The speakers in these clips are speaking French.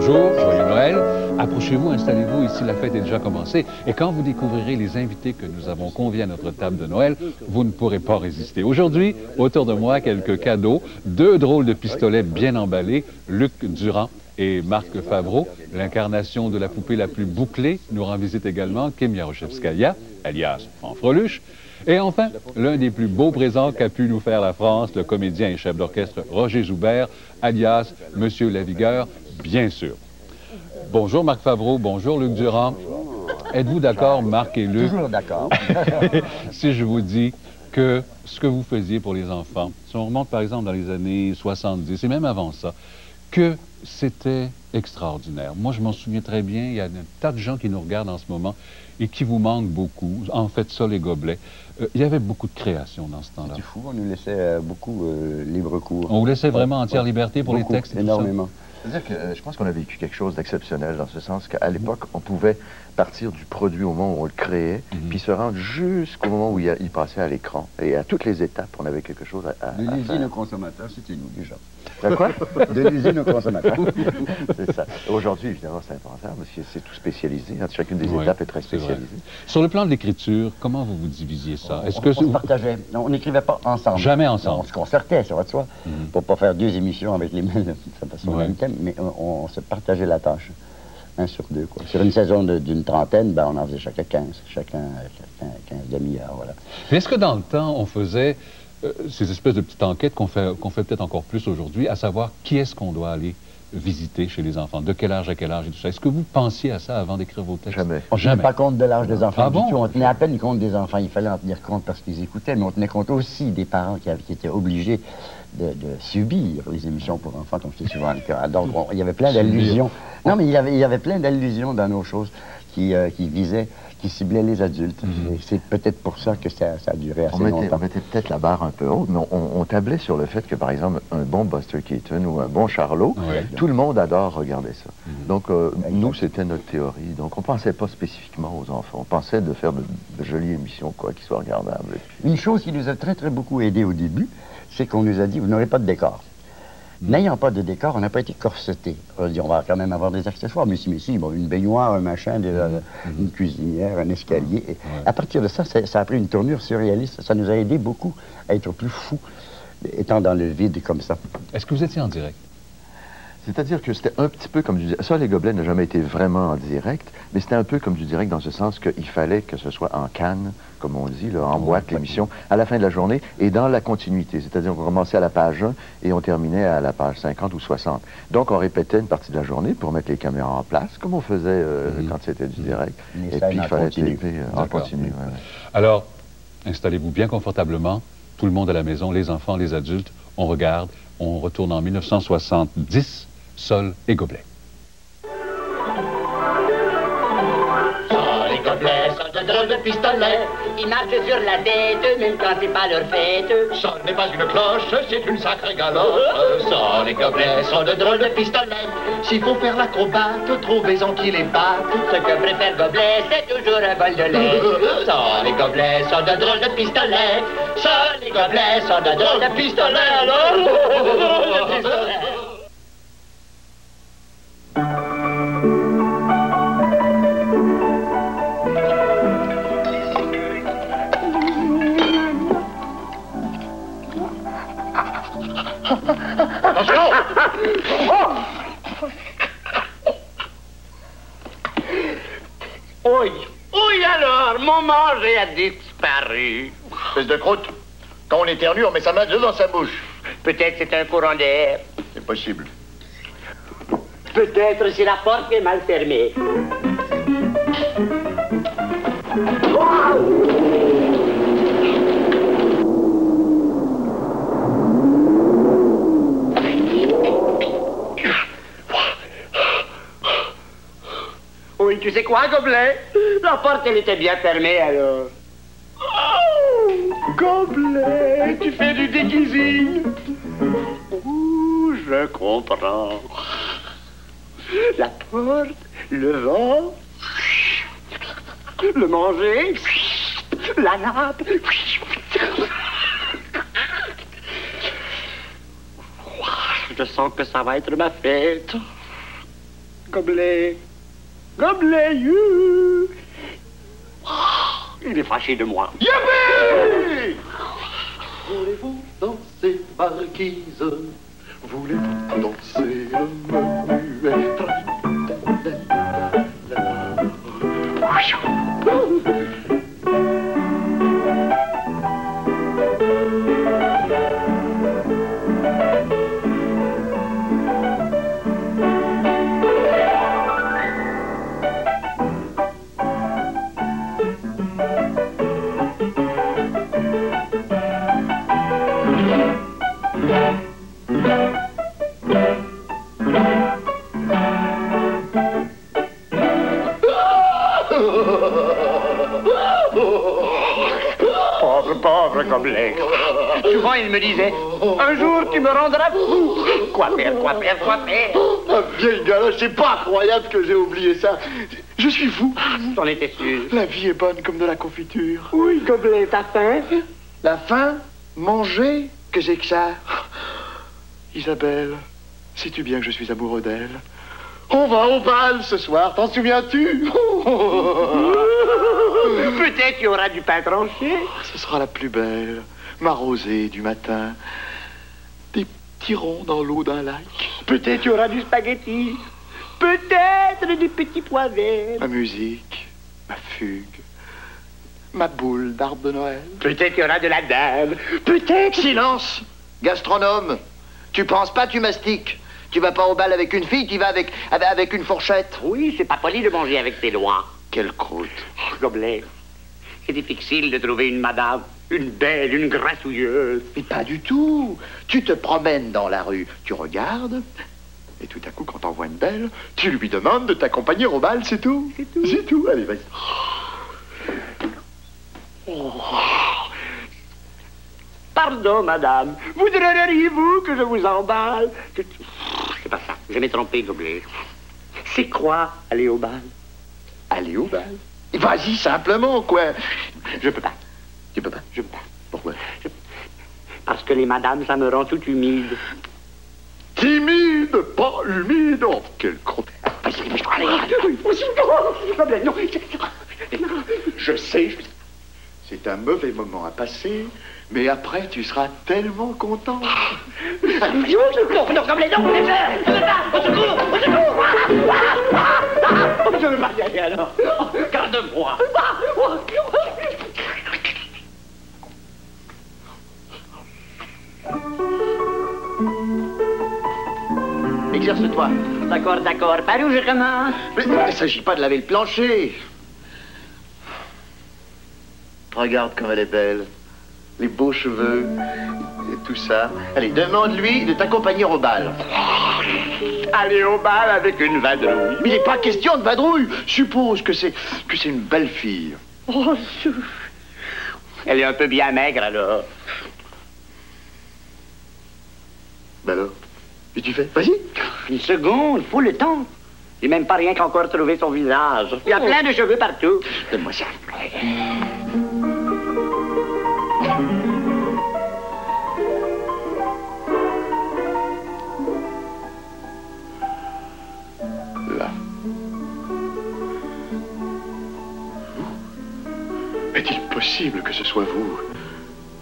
Bonjour, joyeux Noël. Approchez-vous, installez-vous, ici la fête est déjà commencée. Et quand vous découvrirez les invités que nous avons conviés à notre table de Noël, vous ne pourrez pas résister. Aujourd'hui, autour de moi, quelques cadeaux, deux drôles de pistolets bien emballés, Luc Durand et Marc Favreau. L'incarnation de la poupée la plus bouclée nous rend visite également Kim Yaroshevskaya, alias Fanfreluche. Et enfin, l'un des plus beaux présents qu'a pu nous faire la France, le comédien et chef d'orchestre Roger Joubert, alias Monsieur Lavigueur, bien sûr. Bonjour Marc Favreau, bonjour Luc Durand. Êtes-vous d'accord, Marc et Luc? Toujours d'accord. Si je vous dis que ce que vous faisiez pour les enfants, si on remonte par exemple dans les années 70 et même avant ça, que c'était extraordinaire. Moi, je m'en souviens très bien. Il y a un tas de gens qui nous regardent en ce moment et qui vous manquent beaucoup. En fait, ça, les gobelets. Il y avait beaucoup de création dans ce temps-là. C'est fou, on nous laissait beaucoup libre cours. On vous laissait vraiment entière liberté pour beaucoup, les textes et énormément. C'est-à-dire que je pense qu'on a vécu quelque chose d'exceptionnel dans ce sens qu'à l'époque, on pouvait partir du produit au moment où on le créait, puis se rendre jusqu'au moment où il passait à l'écran. Et à toutes les étapes, on avait quelque chose à De l'usine faire. au consommateur, c'était nous déjà. De quoi? De l'usine au consommateur. C'est ça. Aujourd'hui, évidemment, c'est impensable, parce que c'est tout spécialisé. Hein. Chacune des Oui, étapes est très c'est vrai. spécialisée. Sur le plan de l'écriture, comment vous vous divisiez ça? Est-ce que On se partageait. On n'écrivait pas ensemble. Jamais ensemble. On se concertait, ça va de soi, pour pas faire deux émissions avec les mêmes, sur le même thème, mais on se partageait la tâche. Un sur deux, quoi. Sur une saison d'une trentaine, ben, on en faisait chacun 15 demi-heures, voilà. Est-ce que dans le temps, on faisait ces espèces de petites enquêtes qu'on fait peut-être encore plus aujourd'hui, à savoir qui est-ce qu'on doit aller visiter chez les enfants, de quel âge à quel âge et tout ça? Est-ce que vous pensiez à ça avant d'écrire vos textes? Jamais. On ne tenait pas compte de l'âge des enfants Ah du bon? tout. On tenait à peine compte des enfants. Il fallait en tenir compte parce qu'ils écoutaient, mais on tenait compte aussi des parents qui étaient obligés de subir les émissions pour enfants, comme je dis souvent. Donc, il y avait plein d'allusions. Non, mais il y avait plein d'allusions dans nos choses qui visaient, qui ciblaient les adultes. Et c'est peut-être pour ça que ça a duré assez longtemps. On mettait peut-être la barre un peu haute, mais on tablait sur le fait que, par exemple, un bon Buster Keaton ou un bon Charlot, tout le monde adore regarder ça. Donc, nous, c'était notre théorie. Donc, on ne pensait pas spécifiquement aux enfants. On pensait de faire de jolies émissions, quoi, qui soient regardables. Une chose qui nous a très, très beaucoup aidé au début, c'est qu'on nous a dit, vous n'aurez pas de décor. N'ayant pas de décor, on n'a pas été corseté. On a dit, on va quand même avoir des accessoires. Mais si, bon, une baignoire, un machin, une cuisinière, un escalier. Et à partir de ça, ça a pris une tournure surréaliste. Ça nous a aidé beaucoup à être plus fous, étant dans le vide comme ça. Est-ce que vous étiez en direct? C'est-à-dire que c'était un petit peu comme du direct. Ça, les gobelets n'a jamais été vraiment en direct, mais c'était un peu comme du direct dans ce sens qu'il fallait que ce soit en canne, comme on dit, là, en boîte, l'émission, à la fin de la journée, et dans la continuité. C'est-à-dire qu'on commençait à la page 1 et on terminait à la page 50 ou 60. Donc, on répétait une partie de la journée pour mettre les caméras en place, comme on faisait quand c'était du direct. Et puis, il fallait taper en continu. Ouais. Alors, installez-vous bien confortablement, tout le monde à la maison, les enfants, les adultes, on regarde, on retourne en 1970, sol et gobelet. Les gobelets sont de drôles de pistolets. Ils marchent sur la tête, même quand c'est pas leur fête. Ça n'est pas une cloche, c'est une sacrée galope. Ça, les gobelets sont de drôles de pistolets. S'il faut faire l'acrobate, trouvez-en qui les battent. Ce que préfère Gobelet, c'est toujours un bol de lait. Ça, les gobelets sont de drôles de pistolets. Ça, les gobelets sont de drôles de pistolets, alors. Attention! Oui, oui alors, mon manger a disparu. Espèce de croûte. Quand on éternue, on met sa main dans sa bouche. Peut-être c'est un courant d'air. C'est possible. Peut-être c'est la porte qui est mal fermée. Oui, tu sais quoi, Gobelet? La porte, elle était bien fermée, alors. Oh, Gobelet, tu fais du déguising. Ouh, je comprends. La porte, le vent, le manger, la nappe. Je sens que ça va être ma fête. Gobelet. Gobelet, you. Il est fâché de moi. Youpi! Voulez-vous danser marquise? Voulez-vous danser le menuet? Pauvre Gobelet. Souvent, il me disait, un jour, tu me rendras fou. Quoi faire? Ah, vieille galoche, c'est pas incroyable que j'ai oublié ça. Je suis fou. J'en étais sûr. La vie est bonne comme de la confiture. Oui, Gobelet, t'as faim? La faim? Manger? Que j'ai que ça? Isabelle, sais-tu bien que je suis amoureux d'elle? On va au bal ce soir, t'en souviens-tu? Peut-être qu'il y aura du pain tranché. Ce sera la plus belle, ma rosée du matin. Des petits ronds dans l'eau d'un lac. Peut-être qu'il y aura du spaghetti. Peut-être des petits pois verts. Ma musique, ma fugue, ma boule d'arbre de Noël. Peut-être qu'il y aura de la dame. Peut-être... Silence! Gastronome, tu penses pas, tu mastiques. Tu vas pas au bal avec une fille, tu vas avec une fourchette. Oui, c'est pas poli de manger avec tes doigts. Quelle croûte. Gobelet, c'est difficile de trouver une madame, une belle, une grassouilleuse. Mais pas du tout. Tu te promènes dans la rue, tu regardes, Et tout à coup, quand t'en vois une belle, tu lui demandes de t'accompagner au bal, c'est tout. C'est tout. C'est tout, allez, vas-y. Pardon, madame. Voudriez-vous que je vous emballe? C'est pas ça. Je m'ai trompé, Gobelet. C'est quoi, aller au bal? Aller au bal? Vas-y, simplement, quoi. Je peux pas. Tu peux pas? Je peux pas. Pourquoi? Parce que les madames, ça me rend tout humide. Timide, pas humide. Oh, quel con... Vas-y, dépêche-toi, allez. Non. Je sais, c'est un mauvais moment à passer, mais après, tu seras tellement content. Non, Gobelet, non, au secours. Je ne veux pas y aller alors. Garde-moi. exerce-toi. D'accord. Par où je commence? Mais il ne s'agit pas de laver le plancher. Regarde comme elle est belle. Les beaux cheveux, et tout ça. Allez, demande-lui de t'accompagner au bal. Aller au bal avec une vadrouille. Mais il n'est pas question de vadrouille. Suppose que c'est une belle fille. Oh, elle est un peu bien maigre, alors. Ben alors, et tu fais? Vas-y. Une seconde, faut le temps. J'ai même pas rien qu'encore trouvé son visage. Il y a plein de cheveux partout. Donne-moi ça. Là. Est-il possible que ce soit vous?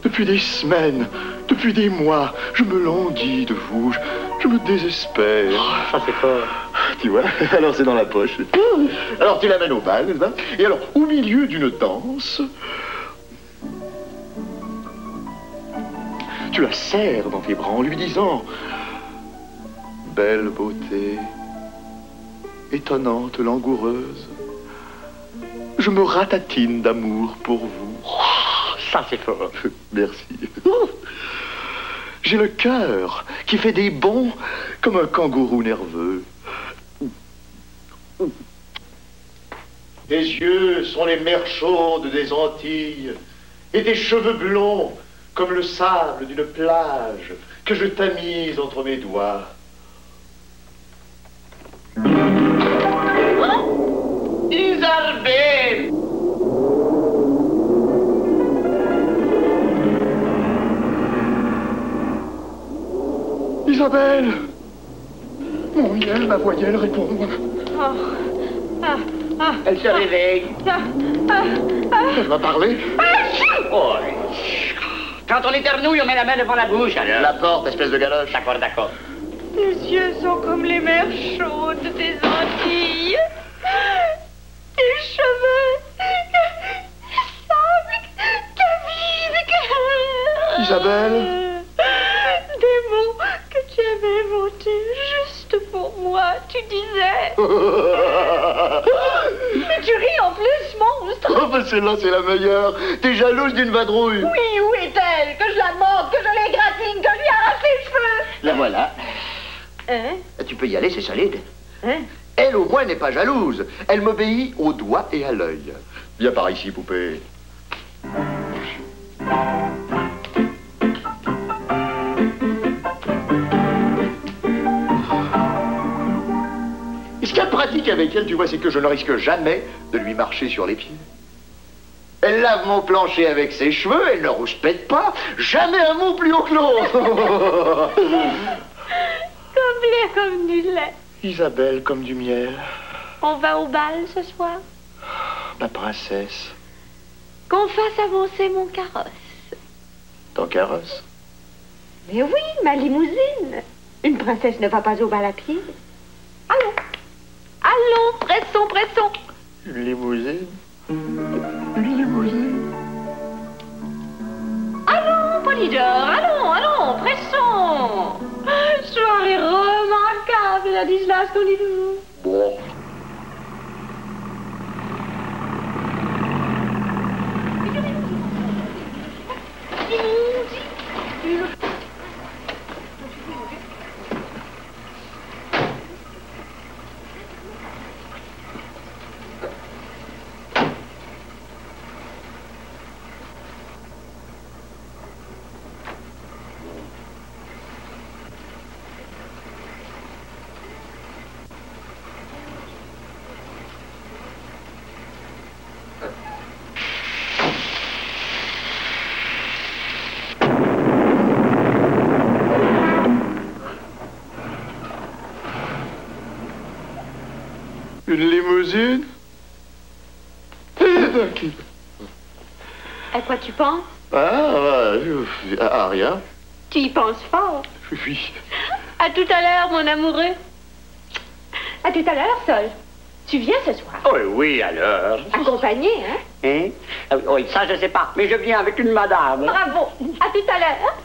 Depuis des semaines, depuis des mois, je me languis de vous, je me désespère. Ça, c'est fort. Tu vois, alors c'est dans la poche. Alors tu l'amènes au bal, n'est-ce pas? Et alors, au milieu d'une danse, tu la serres dans tes bras en lui disant: belle beauté, étonnante, langoureuse, je me ratatine d'amour pour vous. Ça, c'est fort. Merci. J'ai le cœur qui fait des bonds comme un kangourou nerveux. Tes yeux sont les mers chaudes des Antilles et tes cheveux blonds comme le sable d'une plage que je tamise entre mes doigts. Isabelle! Isabelle! Mon miel, ma voyelle, réponds-moi. Elle se réveille. Elle va parler. Oh. Quand on éternouille, on met la main devant la bouche, alors. La porte, espèce de galoche. D'accord, d'accord. Tes yeux sont comme les mers chaudes des Antilles. Tes cheveux, sable, cavide, Isabelle. Des mots que tu avais inventés juste pour moi, tu disais. Mais tu ris en plus, monstre. Oh, ben celle-là, c'est la meilleure. T'es jalouse d'une vadrouille. Oui, où est-elle? Que je la morde, que je l'égratigne, que je lui arrache les cheveux. La voilà. Hein? Tu peux y aller, c'est solide. Hein? Elle, au moins, n'est pas jalouse. Elle m'obéit au doigt et à l'œil. Viens par ici, poupée. Et ce qu'il y a de pratique avec elle, tu vois, c'est que je ne risque jamais de lui marcher sur les pieds. Elle lave mon plancher avec ses cheveux, elle ne rouspète pas. Jamais un mot plus haut que l'autre. Comme l'air comme du lait. Isabelle comme du miel. On va au bal ce soir? Ma princesse. Qu'on fasse avancer mon carrosse. Ton carrosse? Mais oui, ma limousine. Une princesse ne va pas au bal à pied. Allons. Allons, pressons, pressons. Une limousine? Une limousine? Allons, Polydore, allons, allons, pressons. Soirée remarquable, la Dislas qu'on dit toujours. Bon. Une limousine? À quoi tu penses? Rien. Tu y penses fort. Oui. À tout à l'heure, mon amoureux. À tout à l'heure, Sol. Tu viens ce soir? Oh oui, alors. Accompagné, hein? Hein? Oui, ça, je sais pas. Mais je viens avec une madame. Bravo. À tout à l'heure.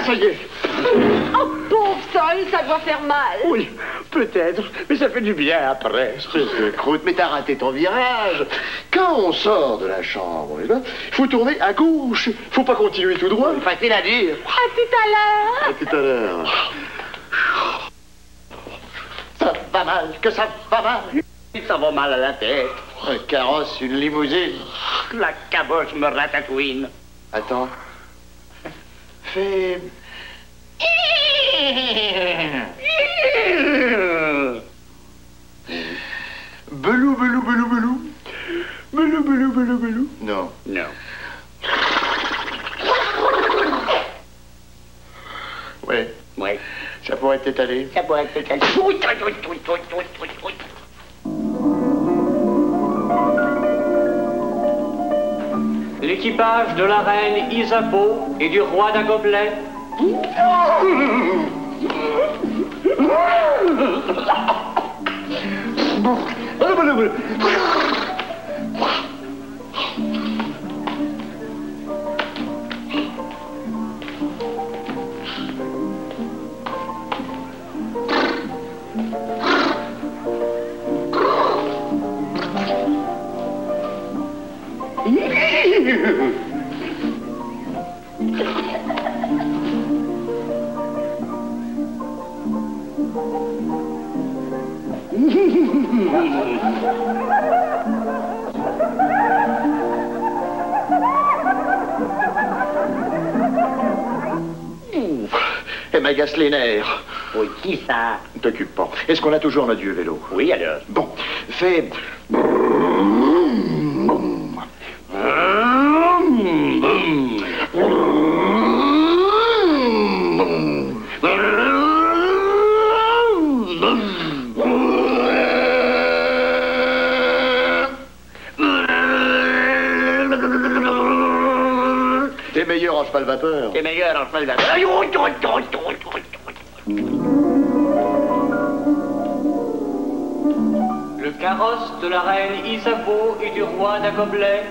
Ça y est. Oh, pauvre Sol, ça doit faire mal. Oui, peut-être, mais ça fait du bien après. Espèce de croûte, mais t'as raté ton virage. Quand on sort de la chambre, il faut tourner à gauche. Faut pas continuer tout droit. Facile à dire. À tout à l'heure. À tout à l'heure. Ça va mal, que ça va mal. Ça va mal à la tête. Un carrosse, une limousine. La caboche me ratatouine. Attends. Fais... Belou, belou, belou, belou. Belou, belou, belou, belou. Non. Non. Ouais. Oui. Ça pourrait être étalé. Ça pourrait être quelqu'un. L'équipage de la reine Isabeau et du roi d'Agoblet. Elle m'agace les nerfs. Oui, qui ça? Ne t'occupe pas. Est-ce qu'on a toujours notre vieux vélo? Oui, alors. Bon, fais... T'es meilleur en cheval vapeur. T'es meilleur en cheval vapeur. Le carrosse de la reine Isabeau et du roi d'Agoblet.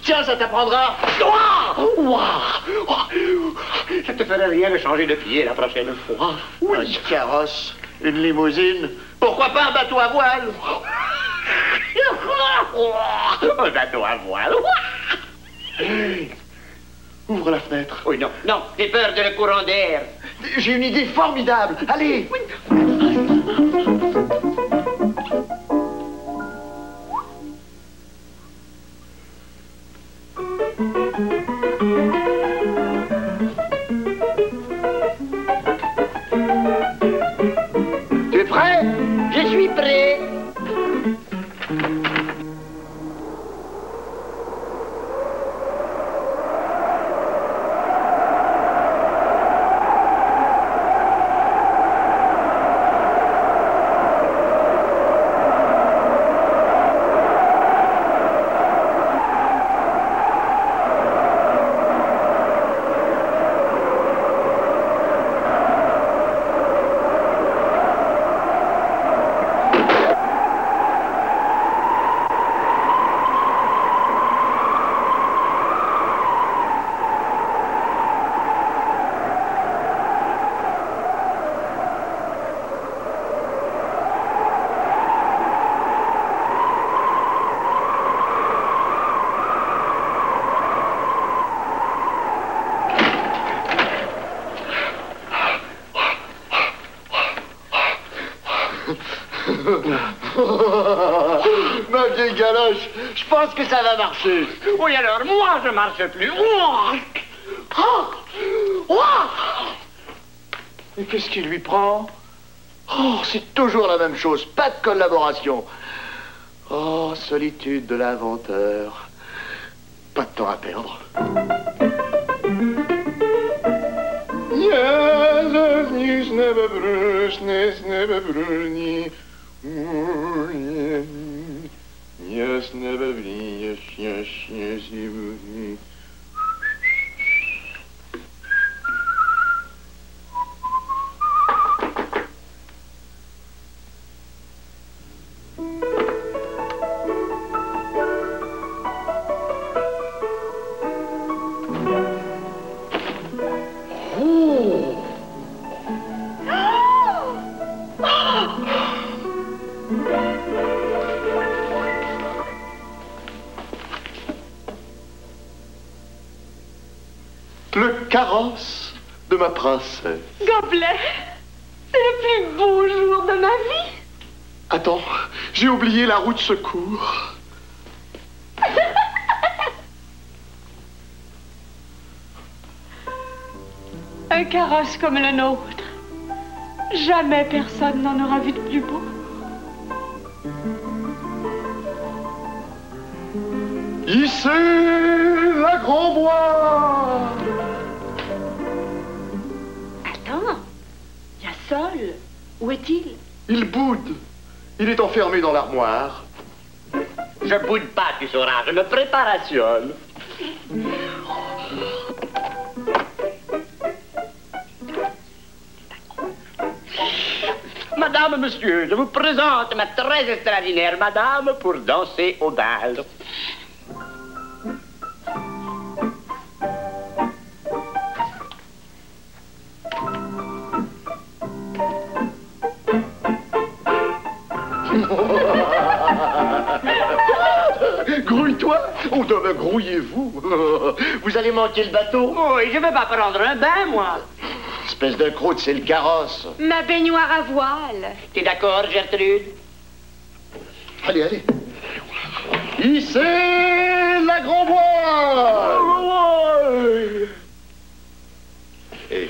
Tiens, ça t'apprendra. Ça te ferait rien de changer de pied la prochaine fois. Un carrosse, une limousine. Pourquoi pas un bateau à voile? Un bateau à voile. Ouvre la fenêtre. Oui, non, non, j'ai peur de le courant d'air. J'ai une idée formidable. Allez. Tu es prêt? Je suis prêt. Ma vieille galoche, je pense que ça va marcher. Oui, alors, moi, je marche plus. Et qu'est-ce qui lui prend? Oh, c'est toujours la même chose, pas de collaboration. Oh, solitude de l'inventeur. Pas de temps à perdre. Le carrosse de ma princesse. Gobelet, c'est le plus beau jour de ma vie. Attends, j'ai oublié la roue de secours. Un carrosse comme le nôtre. Jamais personne n'en aura vu de plus beau. Ici, la grand-voix. Attends, il y a Sol. Où est-il? Il boude. Il est enfermé dans l'armoire. Je boude pas, tu sauras, je me préparationne. Madame, monsieur, je vous présente ma très extraordinaire madame pour danser au bal. Grouille-toi. Oh, demain, grouillez-vous. Vous allez manquer le bateau. Oui, je vais pas prendre un bain, moi. Espèce de croûte, c'est le carrosse. Ma baignoire à voile. T'es d'accord, Gertrude? Allez, allez. Ici, la grand-voix. Et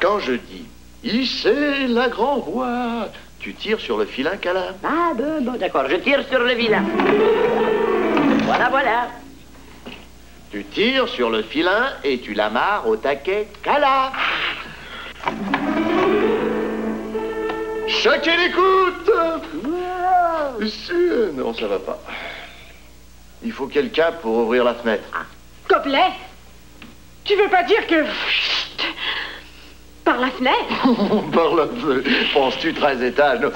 quand je dis ici, la grand-voix, tu tires sur le filin câlin. Ah, bon, d'accord, je tire sur le vilain. Voilà, voilà. Tu tires sur le filin et tu l'amarres au taquet câlin. Chacun l'écoute. Non, ça va pas. Il faut quelqu'un pour ouvrir la fenêtre. Gobelet, tu veux pas dire que... Chut, par la fenêtre? Par la fenêtre. Penses-tu 13 étages? Non.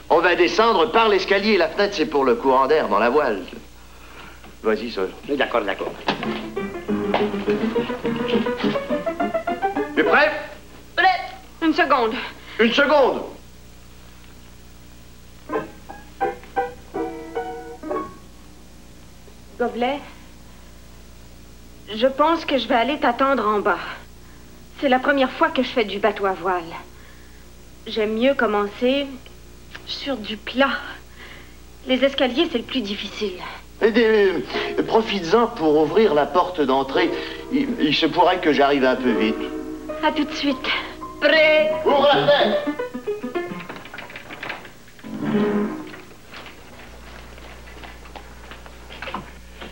On va descendre par l'escalier. La fenêtre, c'est pour le courant d'air dans la voile. Vas-y, Sol. D'accord, d'accord. Tu es prêt? Prêt. Une seconde. Une seconde. Gobelet, je pense que je vais aller t'attendre en bas. C'est la première fois que je fais du bateau à voile. J'aime mieux commencer sur du plat. Les escaliers, c'est le plus difficile. Profites-en pour ouvrir la porte d'entrée. Il se pourrait que j'arrive un peu vite. À tout de suite. Prêt? Ouvre la fenêtre.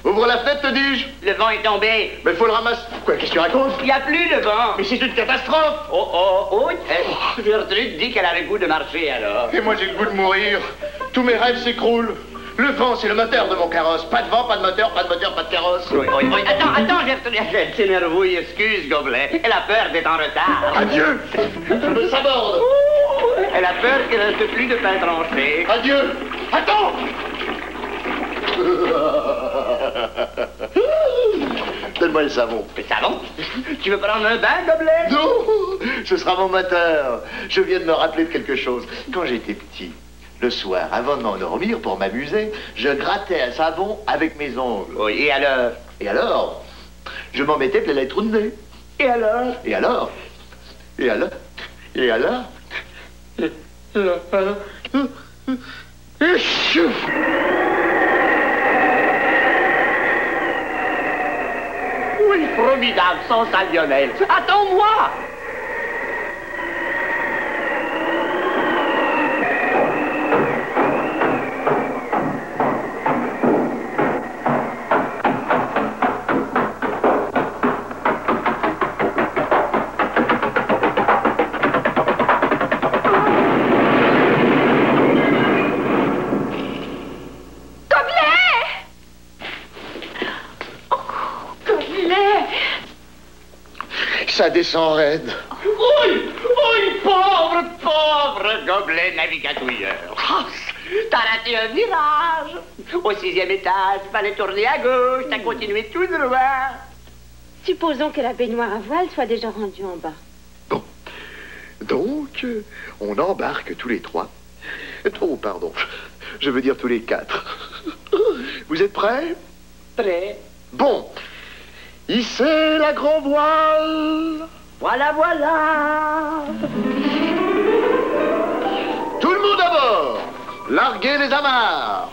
Ouvre la fenêtre, te dis-je. Le vent est tombé. Mais il faut le ramasser. Quoi, qu'est-ce que tu racontes? Il n'y a plus de vent. Mais c'est une catastrophe. Oh, Gertrude dit qu'elle a le goût de marcher, alors. Et moi, j'ai le goût de mourir. Tous mes rêves s'écroulent. Le vent, c'est le moteur de mon carrosse. Pas de vent, pas de moteur, pas de moteur, pas de carrosse. Oui. Attends, Gertrude. Elle s'énervouille, excuse, Gobelet. Elle a peur d'être en retard. Adieu. Je me saborde. Elle a peur qu'il ne reste plus de pain tranché. Adieu. Attends. Donne-moi le savon. Le savon? Tu veux prendre un bain, Gobelet? Non, ce sera mon moteur. Je viens de me rappeler de quelque chose. Quand j'étais petit, le soir, avant de m'endormir, pour m'amuser, je grattais un savon avec mes ongles. Oui, et alors? Et alors, je m'en mettais plein les trous de nez. Et alors? Et alors? Et alors? Et alors? Oui, formidable, sensationnel. Attends-moi! Ça descend raide. Oui, pauvre Gobelet navigatouilleur. T'as raté un virage. Au 6e étage, fallait tourner à gauche, t'as continué tout droit. Supposons que la baignoire à voile soit déjà rendue en bas. Bon. Donc, on embarque tous les trois. Oh, pardon. Je veux dire tous les 4. Vous êtes prêts? Prêt. Bon. Hissez la grand voile. Voilà. Tout le monde à bord. Larguez les amarres.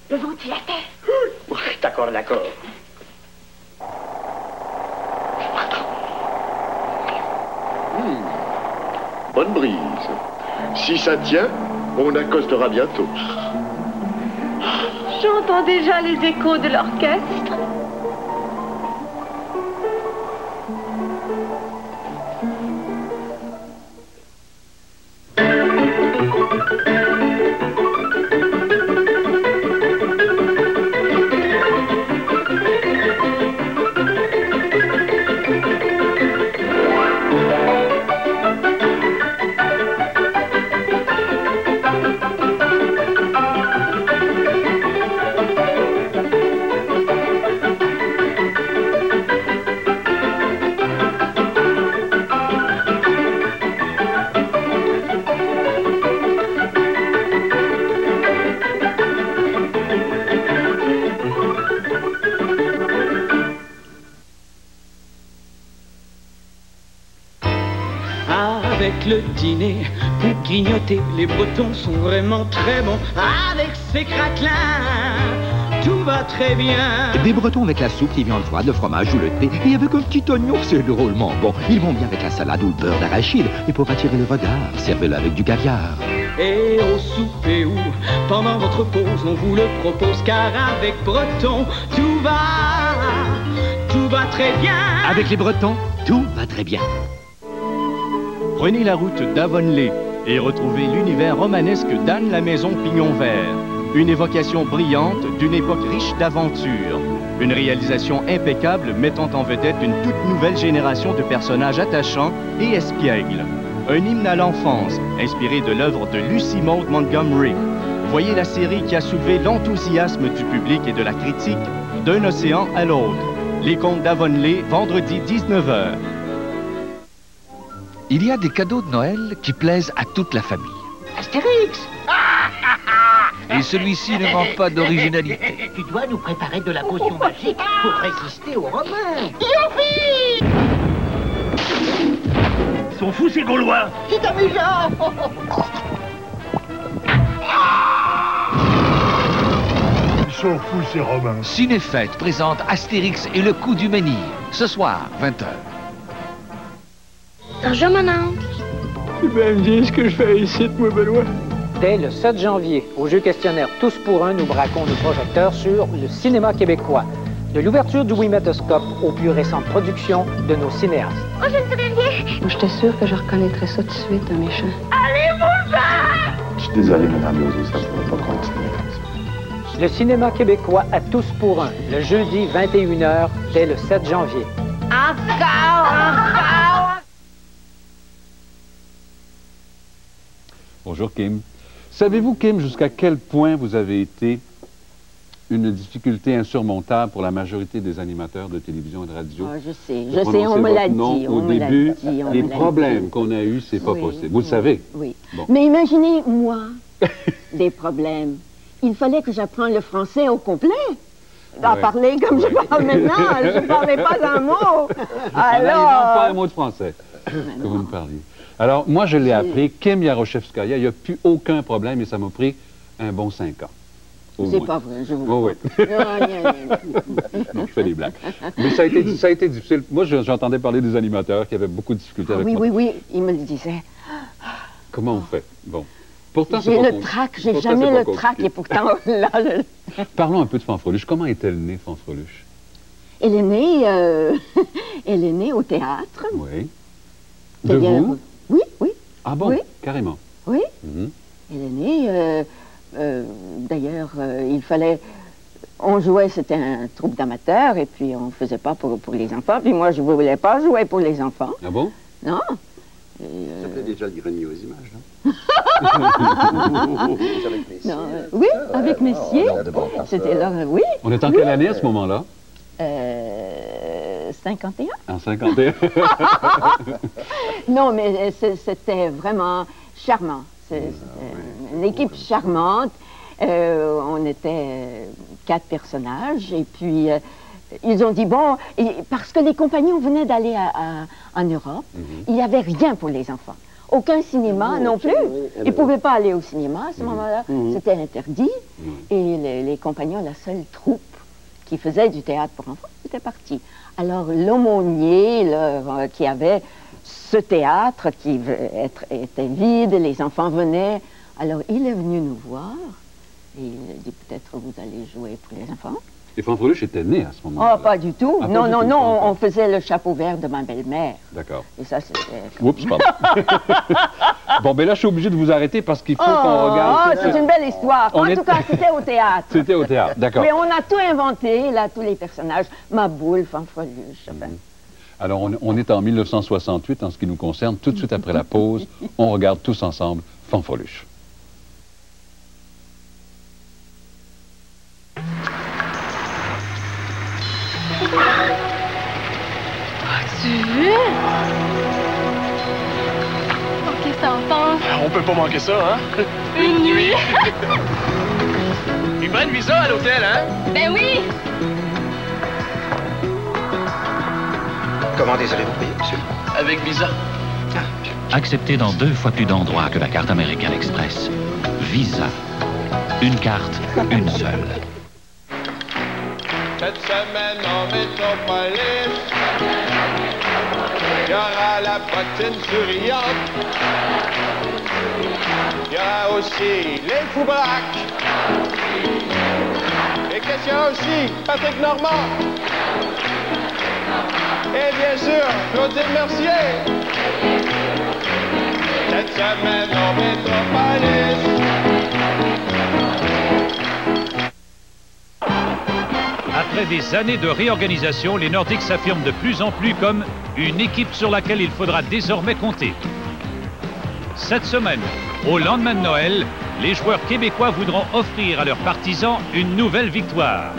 Le ventilateur. D'accord. bonne brise. Si ça tient, on accostera bientôt. J'entends déjà les échos de l'orchestre. Avec le dîner, pour grignoter, les Bretons sont vraiment très bons. Avec ces craquelins, tout va très bien. Des Bretons avec la soupe, les viandes froides, le fromage ou le thé, et avec un petit oignon, c'est drôlement bon. Ils vont bien avec la salade ou le beurre d'arachide, et pour attirer le regard, servez-le avec du caviar. Et au souper ou pendant votre pause, on vous le propose, car avec Breton, tout va très bien. Avec les Bretons, tout va très bien. Prenez la route d'Avonlé et retrouvez l'univers romanesque d'Anne la Maison Pignon Vert. Une évocation brillante d'une époque riche d'aventures. Une réalisation impeccable mettant en vedette une toute nouvelle génération de personnages attachants et espiègles. Un hymne à l'enfance, inspiré de l'œuvre de Lucy Maud Montgomery. Voyez la série qui a soulevé l'enthousiasme du public et de la critique d'un océan à l'autre. Les Contes d'Avonlé, vendredi 19h. Il y a des cadeaux de Noël qui plaisent à toute la famille. Astérix! Et celui-ci ne manque pas d'originalité. Tu dois nous préparer de la potion magique pour résister aux Romains. Youpi! Ils sont fous, ces Gaulois! C'est amusant! Ils sont fous, ces Romains. Cinéfête présente Astérix et le coup du menhir. Ce soir, 20h. Bonjour, mon oncle. Tu peux me dire ce que je fais ici, moi, Benoît? Dès le 7 janvier, au jeu questionnaire Tous pour un, nous braquons nos projecteurs sur le cinéma québécois. De l'ouverture du Wimétoscope aux plus récentes productions de nos cinéastes. Oh, je ne sais rien. Je t'assure que je reconnaîtrais ça tout de suite, un méchant. Allez-vous-en! Je suis désolé, Madame Lozo, ça ne pourrait pas continuer. Le cinéma québécois à Tous pour un, le jeudi 21h, dès le 7 janvier. Encore! Bonjour Kim. Savez-vous, Kim, jusqu'à quel point vous avez été une difficulté insurmontable pour la majorité des animateurs de télévision et de radio? Oh, je sais, on me l'a dit. Au début, les problèmes qu'on a eus, c'est pas possible. Vous le savez? Oui. Bon. Mais imaginez, moi, des problèmes. Il fallait que j'apprenne le français au complet. À parler comme je parle maintenant, je ne parlais pas un mot. Alors... pas un mot de français que vous me parliez. Alors, moi, je l'ai appris, Kim Yaroshevskaya, il n'y a plus aucun problème et ça m'a pris un bon 5 ans. C'est pas vrai, je vous oui. Non, je fais des blagues. Mais ça a été difficile. Moi, j'entendais parler des animateurs qui avaient beaucoup de difficultés avec moi. Oui, ils me le disaient. Comment on fait? Bon. Pourtant, j'ai le trac, j'ai jamais le trac et pourtant, là... Parlons un peu de Fanfreluche. Comment est-elle née, Fanfreluche? Elle est née au théâtre. Oui. De vous? Oui. Ah bon? Oui. Carrément? Oui. Elle est née... d'ailleurs, il fallait... On jouait, c'était un troupe d'amateurs, et puis on ne faisait pas pour les enfants. Puis moi, je ne voulais pas jouer pour les enfants. Ah bon? Non. Ça fait déjà le grenier aux images, non? Non, oui, avec Messier. C'était là, oui. On est en quelle année à ce moment-là? 51. En 51. Non, mais c'était vraiment charmant. C'était une équipe charmante. On était 4 personnages. Et puis, ils ont dit, bon, parce que les compagnons venaient d'aller en Europe, il n'y avait rien pour les enfants. Aucun cinéma non plus. Ils ne pouvaient pas aller au cinéma à ce moment-là. C'était interdit. Et les compagnons, la seule troupe qui faisait du théâtre pour enfants, était partie. Alors, l'aumônier, qui avait ce théâtre qui était vide, les enfants venaient. Alors, il est venu nous voir et il a dit, peut-être vous allez jouer pour les enfants. Et Fanfreluche était né à ce moment-là? Oh, pas du tout. Ah, non, pas du non, tout. non, on faisait le chapeau vert de ma belle-mère. D'accord. Et ça, c'était... Oups, pardon. Bon, ben là, je suis obligé de vous arrêter parce qu'il faut qu'on regarde... c'est une belle histoire. En tout cas, c'était au théâtre. C'était au théâtre, d'accord. Oui, on a tout inventé, là, tous les personnages. Ma boule, Fanfreluche, Alors, on est en 1968 en ce qui nous concerne. Tout de suite après la pause, on regarde tous ensemble Fanfreluche. Tu veux? Oh, qu'est-ce que t'en penses? On peut pas manquer ça, hein? Une nuit! Ils prennent visa à l'hôtel, hein? Ben oui! Comment désirez-vous payer, monsieur? Avec visa. Accepté dans 2 fois plus d'endroits que la carte American Express. Visa. Une carte, une seule. Cette semaine en métropolis, il y aura la bottine souriante. Il y aura aussi les fous-braques. Et qu'est-ce qu'il y a aussi? Patrick Normand. Et bien sûr, Claudine Mercier. Cette semaine en métropolis. Après des années de réorganisation, les Nordiques s'affirment de plus en plus comme une équipe sur laquelle il faudra désormais compter. Cette semaine, au lendemain de Noël, les joueurs québécois voudront offrir à leurs partisans une nouvelle victoire.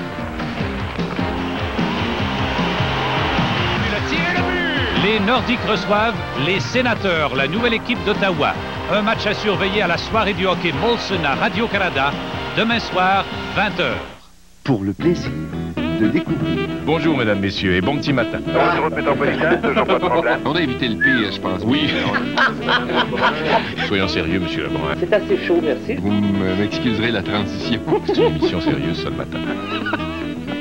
Les Nordiques reçoivent les Sénateurs, la nouvelle équipe d'Ottawa. Un match à surveiller à la soirée du hockey Molson à Radio-Canada, demain soir, 20h. Pour le plaisir de découvrir. Bonjour, mesdames, messieurs, et bon petit matin. Bonjour, métropolitain, toujours pas de problème. On a évité le pire, je pense. Oui. Soyons sérieux, monsieur Lebrun. C'est assez chaud, merci. Vous m'excuserez la transition. C'est une émission sérieuse, ça, le matin.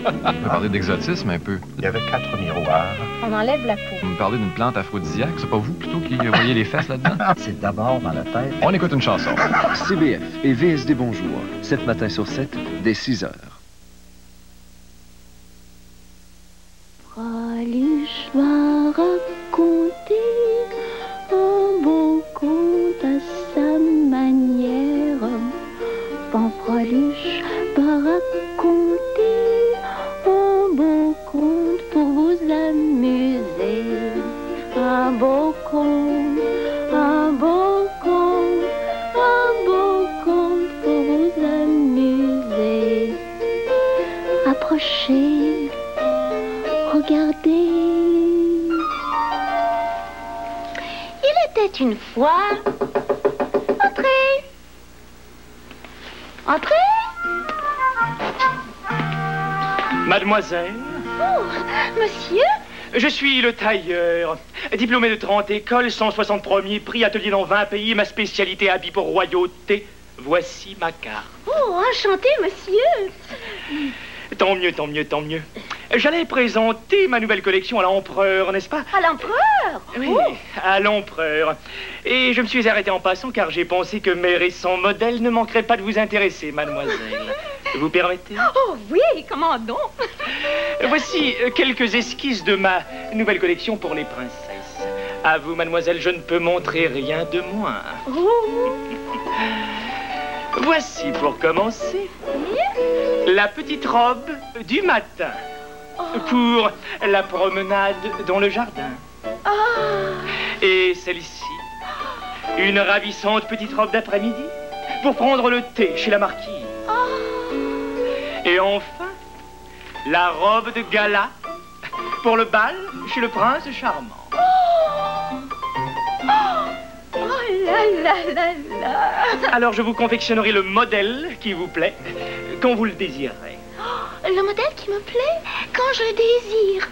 On peut parler d'exotisme un peu. Il y avait 4 miroirs. On enlève la peau. Vous me parlez d'une plante aphrodisiaque, c'est pas vous plutôt qui voyez les fesses là-dedans? C'est d'abord dans la tête. On écoute une chanson. CBF et VSD Bonjour, 7 matins sur 7, dès 6h. Fanfreluche va raconter un beau conte à sa manière. Fanfreluche va raconter un beau conte pour vous amuser. Un beau conte, un beau conte, un beau conte pour vous amuser. Approchez. Regardez. Il était une fois. Entrez. Entrez. Mademoiselle. Oh, monsieur. Je suis le tailleur, diplômé de 30 écoles, 163e prix, atelier dans 20 pays, ma spécialité habit pour royauté. Voici ma carte. Oh, enchanté, monsieur. Tant mieux, tant mieux, tant mieux. J'allais présenter ma nouvelle collection à l'empereur, n'est-ce pas? À l'empereur? Oui, à l'empereur. Et je me suis arrêté en passant car j'ai pensé que mes récents modèles ne manqueraient pas de vous intéresser, mademoiselle. Vous permettez? Oh oui, comment donc? Voici quelques esquisses de ma nouvelle collection pour les princesses. À vous, mademoiselle, je ne peux montrer rien de moins. Oh. Voici, pour commencer, la petite robe du matin. Pour la promenade dans le jardin. Et celle-ci, une ravissante petite robe d'après-midi pour prendre le thé chez la marquise. Et enfin, la robe de gala pour le bal chez le prince charmant. Oh là là là là. Alors je vous confectionnerai le modèle qui vous plaît quand vous le désirerez. Le modèle qui me plaît quand je le désire.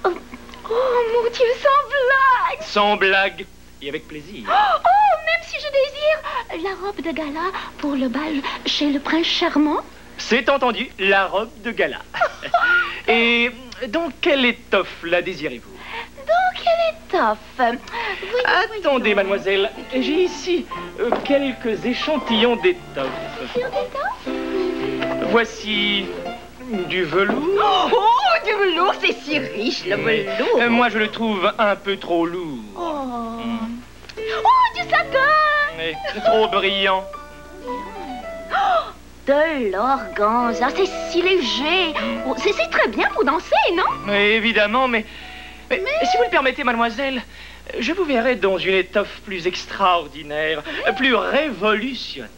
Oh, mon Dieu, sans blague. Sans blague et avec plaisir. Oh, même si je désire la robe de gala pour le bal chez le prince charmant. C'est entendu, la robe de gala. Et dans quelle étoffe la désirez-vous? Dans quelle d'étoffe. Attendez, mademoiselle, j'ai ici quelques échantillons d'étoffe. Voici du velours. Oh, du velours, c'est si riche, le velours. Moi, je le trouve un peu trop lourd. Oh, du satin. Et trop brillant. Oh, de l'organza, c'est si léger. Oh, c'est très bien pour danser, non? Mais évidemment, mais si vous le permettez, mademoiselle, je vous verrai dans une étoffe plus extraordinaire, plus révolutionnaire.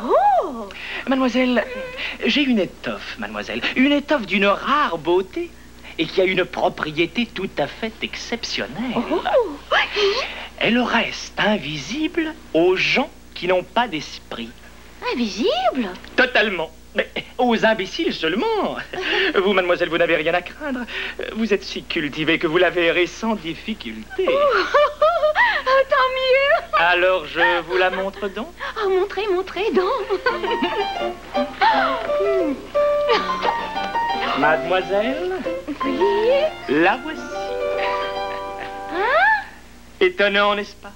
Oh! Mademoiselle, j'ai une étoffe, mademoiselle, une étoffe d'une rare beauté et qui a une propriété tout à fait exceptionnelle. Oh! Elle reste invisible aux gens qui n'ont pas d'esprit. Invisible? Totalement. Mais aux imbéciles seulement. Vous, mademoiselle, vous n'avez rien à craindre. Vous êtes si cultivée que vous la verrez sans difficulté. Oh, tant mieux. Alors, je vous la montre donc? Oh, montrez donc. Mademoiselle? Oui? La voici. Hein? Étonnant, n'est-ce pas?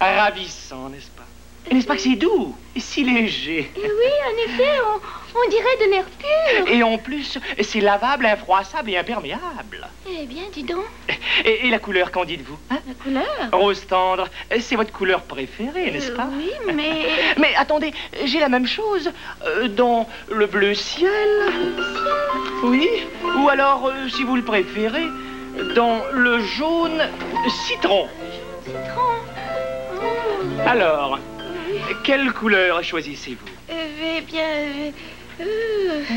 Ravissant, n'est-ce pas? N'est-ce pas que c'est doux et si léger? Oui, en effet, on dirait de l'air pur. Et en plus, c'est lavable, infroissable et imperméable. Eh bien, dis donc. Et la couleur, qu'en dites-vous, hein? La couleur? Rose tendre, c'est votre couleur préférée, n'est-ce pas? Oui, mais... Mais attendez, j'ai la même chose dans le bleu ciel. Oui, ou alors, si vous le préférez, dans le jaune citron. Citron? Alors, quelle couleur choisissez-vous? Eh bien...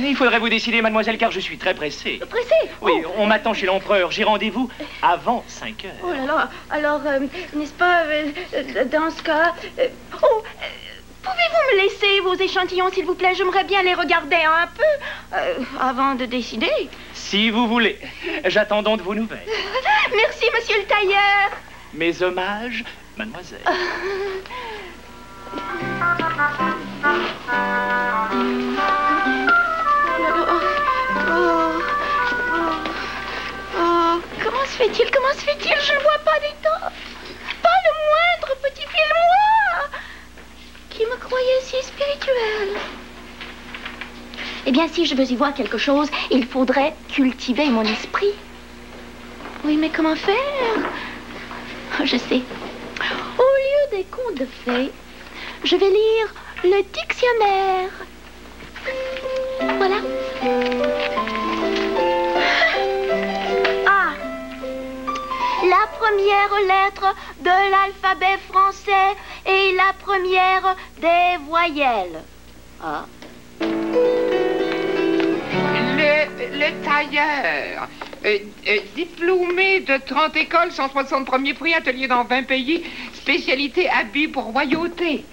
Il faudrait vous décider, mademoiselle, car je suis très pressé. Pressé? Oui, on m'attend chez l'empereur. J'ai rendez-vous avant 5 heures. Oh là là, alors, n'est-ce pas, dans ce cas... pouvez-vous me laisser vos échantillons, s'il vous plaît? J'aimerais bien les regarder un peu, avant de décider. Si vous voulez. J'attends donc de vos nouvelles. Merci, monsieur le tailleur. Mes hommages, mademoiselle. Comment se fait-il? Je ne vois pas d'étoffe. Pas le moindre petit fil noir qui me croyait si spirituel. Eh bien, si je veux y voir quelque chose, il faudrait cultiver mon esprit. Oui, mais comment faire? Je sais. Au lieu des contes de fées, je vais lire le dictionnaire. Voilà. Ah. La première lettre de l'alphabet français est la première des voyelles. Ah. Le tailleur, diplômé de 30 écoles, 160 premiers prix, atelier dans 20 pays, spécialité habits pour royauté.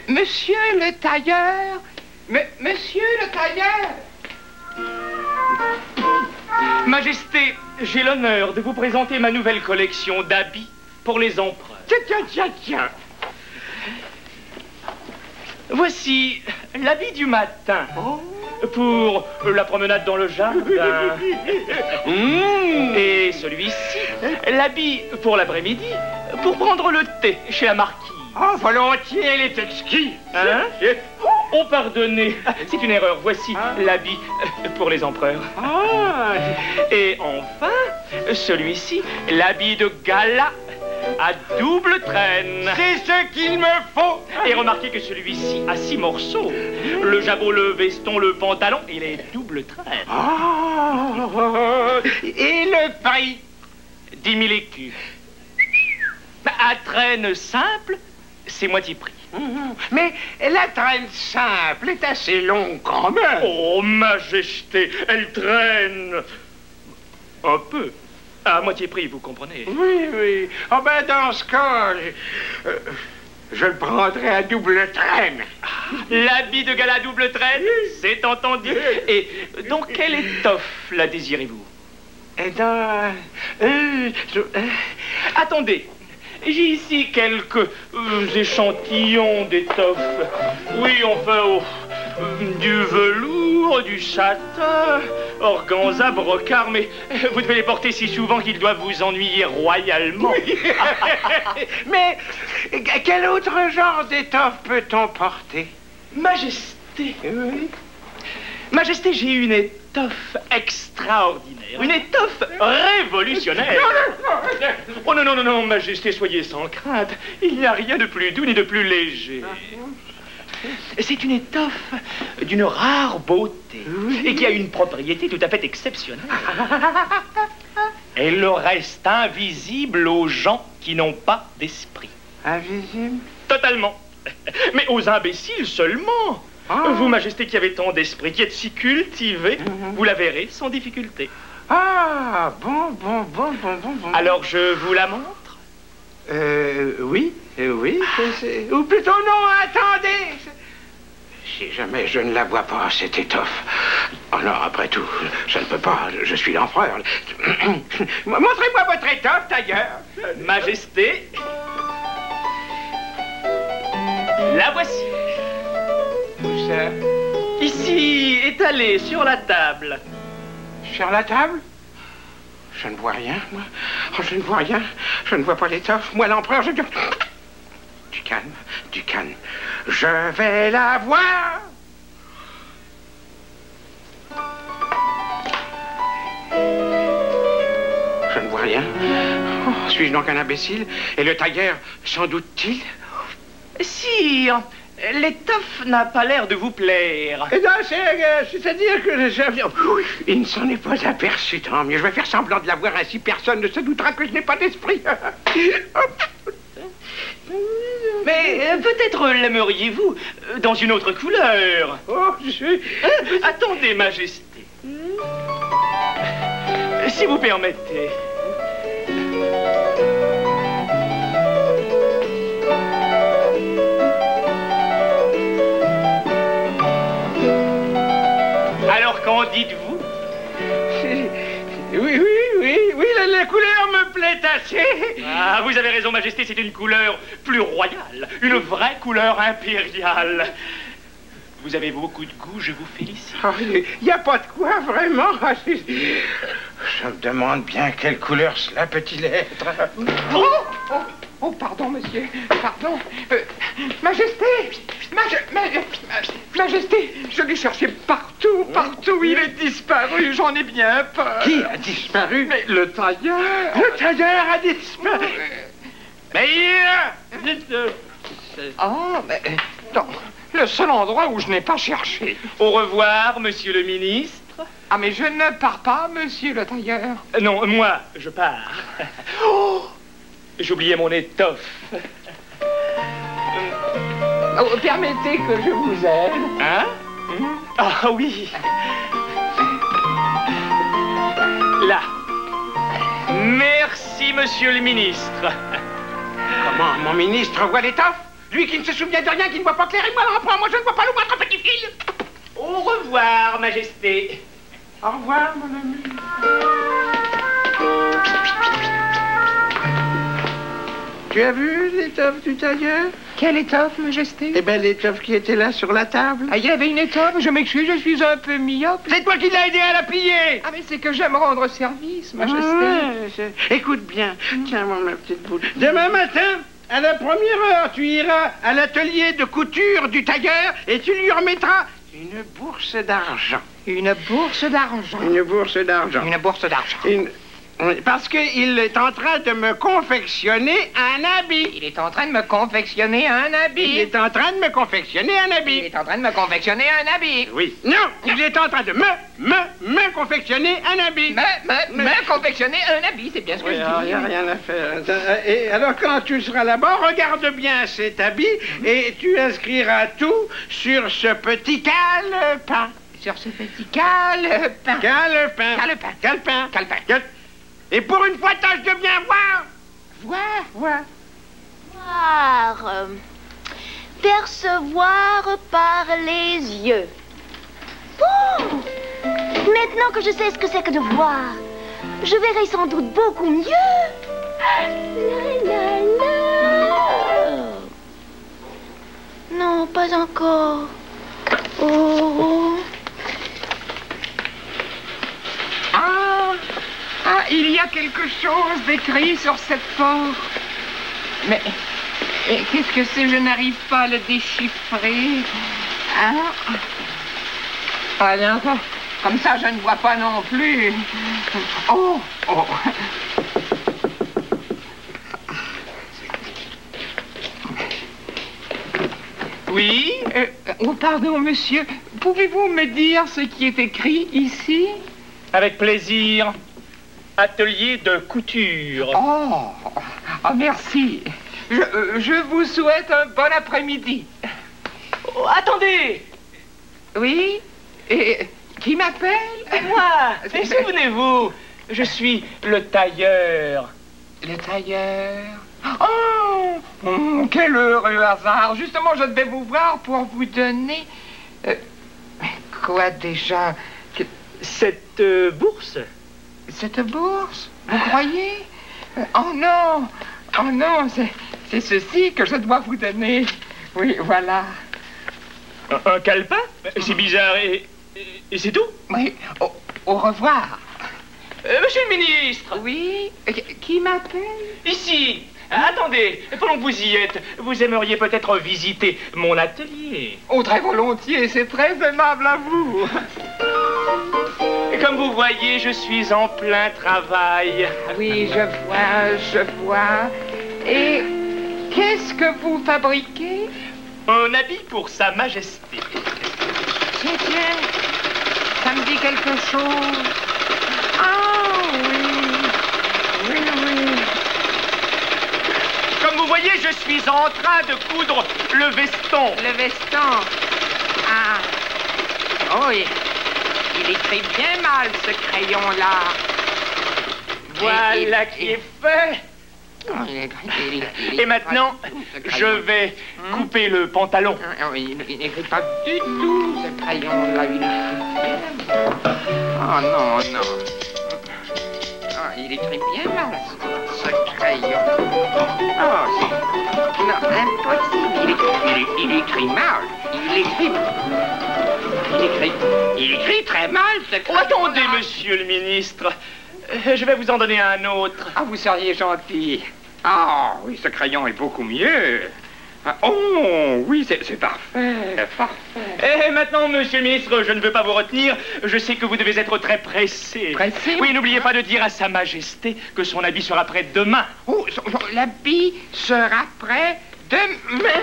Monsieur le tailleur, monsieur le tailleur. Majesté, j'ai l'honneur de vous présenter ma nouvelle collection d'habits pour les empereurs. Tiens. Voici l'habit du matin pour la promenade dans le jardin. Et celui-ci, l'habit pour l'après-midi pour prendre le thé chez la marquise. Oh, volontiers, elle est exquis. Hein? Oh, pardonnez, c'est une erreur. Voici l'habit pour les empereurs. Et enfin, celui-ci, l'habit de gala à double traîne. C'est ce qu'il me faut. Et remarquez que celui-ci a 6 morceaux. Le jabot, le veston, le pantalon et les doubles traînes. Et le prix? 10 000 écus. À traîne simple, c'est moitié prix. Mais la traîne simple est assez longue quand même. Oh, majesté, elle traîne un peu. À moitié prix, vous comprenez? Oui. Ah ben, dans ce cas, je le prendrai à double traîne. L'habit de gala à double traîne, c'est entendu. Et donc, quelle étoffe la désirez-vous? Attendez, j'ai ici quelques échantillons d'étoffe. Oui, enfin, du velours, Oh, du satin, organza, brocart, mais vous devez les porter si souvent qu'ils doivent vous ennuyer royalement. Oui. Mais quel autre genre d'étoffe peut-on porter? Majesté. Oui. Majesté, j'ai une étoffe extraordinaire, une étoffe révolutionnaire. Oh non, non, non, non, Majesté, soyez sans crainte. Il n'y a rien de plus doux ni de plus léger. C'est une étoffe d'une rare beauté et qui a une propriété tout à fait exceptionnelle. Elle reste invisible aux gens qui n'ont pas d'esprit. Invisible? Totalement. Mais aux imbéciles seulement. Vous, Majesté, qui avez tant d'esprit, qui êtes si cultivé, vous la verrez sans difficulté. Ah, bon. Alors, je vous la montre? Oui. Ou plutôt non, attendez. Si jamais je ne la vois pas, cette étoffe. Oh non, après tout, ça ne peut pas, je suis l'empereur. Montrez-moi votre étoffe, tailleur. Majesté. La voici. Où ça? Ici, étalée sur la table. Sur la table? Je ne vois rien, moi. Oh, je ne vois rien. Je ne vois pas l'étoffe. Moi, l'empereur, je... Du calme. Je vais la voir. Je ne vois rien. Oh, suis-je donc un imbécile? Et le tailleur, s'en doute-t-il? Sire, l'étoffe n'a pas l'air de vous plaire. Eh bien, c'est-à-dire que il ne s'en est pas aperçu, tant mieux. Je vais faire semblant de la voir, ainsi personne ne se doutera que je n'ai pas d'esprit. Mais peut-être l'aimeriez-vous dans une autre couleur. Oh, attendez, Majesté. Si vous permettez. Alors, qu'en dites-vous? Oui, la couleur me plaît assez. Ah, vous avez raison, Majesté, c'est une couleur plus royale, une vraie couleur impériale. Vous avez beaucoup de goût, je vous félicite. Il n'y a pas de quoi, vraiment. Je me demande bien quelle couleur cela peut-il être. Oh, pardon, monsieur, pardon. Majesté, Majesté, je l'ai cherché partout, il est disparu, j'en ai bien peur. Qui a disparu? Mais le tailleur. Le tailleur a disparu. Mais il... Ah, mais... Non, le seul endroit où je n'ai pas cherché. Au revoir, monsieur le ministre. Ah, mais je ne pars pas, monsieur le tailleur. Non, moi, je pars. Oh, j'oubliais mon étoffe. Oh, permettez que je vous aide. Hein? Ah oui. Là. Merci, monsieur le ministre. Comment, mon ministre voit l'étoffe? Lui qui ne se souvient de rien, qui ne voit pas clair, et moi l'empereur, moi je ne vois pas le moindre petit fil. Au revoir, Majesté. Au revoir, mon ami. Tu as vu l'étoffe du tailleur? Quelle étoffe, Majesté? Eh bien, l'étoffe qui était là sur la table. Ah, il y avait une étoffe? Je m'excuse, je suis un peu myope. C'est toi qui l'as aidé à la plier. Ah, mais c'est que j'aime rendre service, Majesté. Écoute bien. Tiens, moi, ma petite boule. Demain matin, à la première heure, tu iras à l'atelier de couture du tailleur et tu lui remettras une bourse d'argent. Une bourse d'argent? Une bourse d'argent. Une bourse d'argent. Parce qu'il est en train de me confectionner un habit. Il est en train de me confectionner un habit. Il est en train de me confectionner un habit. Il est en train de me confectionner un habit. Oui. Non, il est en train de me confectionner un habit. Me confectionner un habit, c'est bien ce que je dis. Il n'y a rien à faire. Et alors, quand tu seras là-bas, regarde bien cet habit et tu inscriras tout sur ce petit calepin. Sur ce petit calepin. Calepin. Et pour une fois, tâche de bien voir. Voir. Percevoir par les yeux. Bon, maintenant que je sais ce que c'est que de voir, je verrai sans doute beaucoup mieux. Non, pas encore. Oh. Il y a quelque chose d'écrit sur cette porte. Mais qu'est-ce que c'est? Je n'arrive pas à le déchiffrer. Hein? Ah, bien, comme ça, je ne vois pas non plus. Oh! Oui? Oh, pardon, monsieur. Pouvez-vous me dire ce qui est écrit ici? Avec plaisir. Atelier de couture. Oh, merci. Je vous souhaite un bon après-midi. Oh, attendez! Oui? Et qui m'appelle? Moi! Mais souvenez-vous, je suis le tailleur. Le tailleur? Oh, quel heureux hasard. Justement, je devais vous voir pour vous donner... quoi déjà? Cette bourse? Cette bourse? Vous croyez? Oh non, c'est ceci que je dois vous donner. Oui, voilà. Un calepin? C'est bizarre et c'est tout? Oui, au revoir. Monsieur le ministre! Oui? Qui m'appelle? Ici! Attendez, pendant que vous y êtes, vous aimeriez peut-être visiter mon atelier. Oh, très volontiers, c'est très aimable à vous. Et comme vous voyez, je suis en plein travail. Oui, je vois. Et qu'est-ce que vous fabriquez? Un habit pour Sa Majesté. Tiens, ça me dit quelque chose. Ah, oui. Comme vous voyez, je suis en train de coudre le veston. Le veston? Ah. Oh, il écrit bien mal, ce crayon-là. Voilà qui est fait. Et maintenant, je vais couper le pantalon. Il n'écrit pas du tout, ce crayon-là. Oh, non. Oh, il écrit bien mal, ce crayon. Oh, non, impossible. Il écrit mal. Il écrit très mal, ce crayon. Oh, attendez, monsieur le ministre. Je vais vous en donner un autre. Ah, vous seriez gentil. Ah, oui, ce crayon est beaucoup mieux. Oh, oui, c'est parfait. Et maintenant, monsieur le ministre, je ne veux pas vous retenir. Je sais que vous devez être très pressé. Pressé? Oui, n'oubliez pas de dire à Sa Majesté que son habit sera prêt demain. Oh, l'habit sera prêt demain.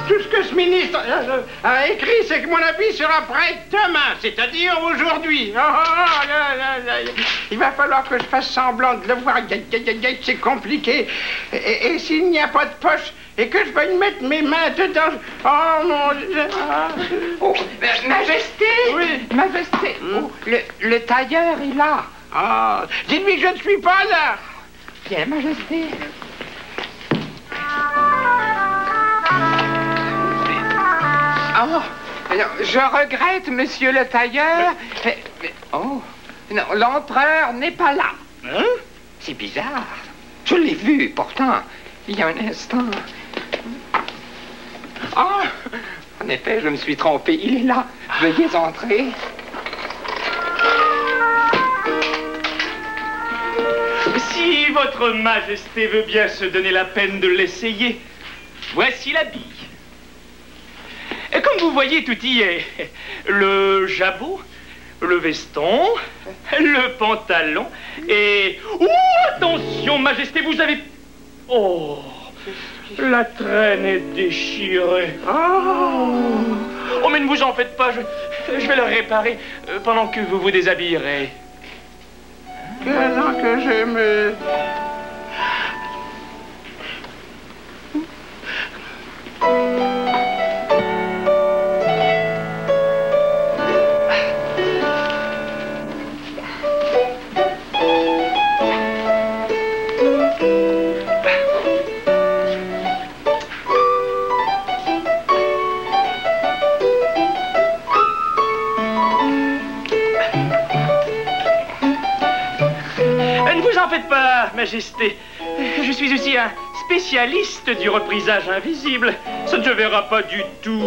Tout ce que ce ministre a écrit, c'est que mon habit sera prêt demain, c'est-à-dire aujourd'hui. Il va falloir que je fasse semblant de le voir. C'est compliqué. Et s'il n'y a pas de poche et que je veuille mettre mes mains dedans... Oh, mon Dieu. Oh, Majesté. Oui. Majesté. Oh, le tailleur est là. Ah, dites-lui que je ne suis pas là. Bien, Majesté. Oh, je regrette, monsieur le tailleur. Oh, non, l'empereur n'est pas là. Hein? C'est bizarre. Je l'ai vu, pourtant, il y a un instant. Oh, en effet, je me suis trompé. Il est là. Veuillez entrer. Si votre Majesté veut bien se donner la peine de l'essayer, voici l'habit. Et comme vous voyez, tout y est. Le jabot, le veston, le pantalon et... Oh, attention, Majesté, vous avez... Oh, la traîne est déchirée. Oh, mais ne vous en faites pas, je vais la réparer pendant que vous vous déshabillerez. Pendant que je me... faites pas, Majesté. Je suis aussi un spécialiste du reprisage invisible. Ça ne se verra pas du tout.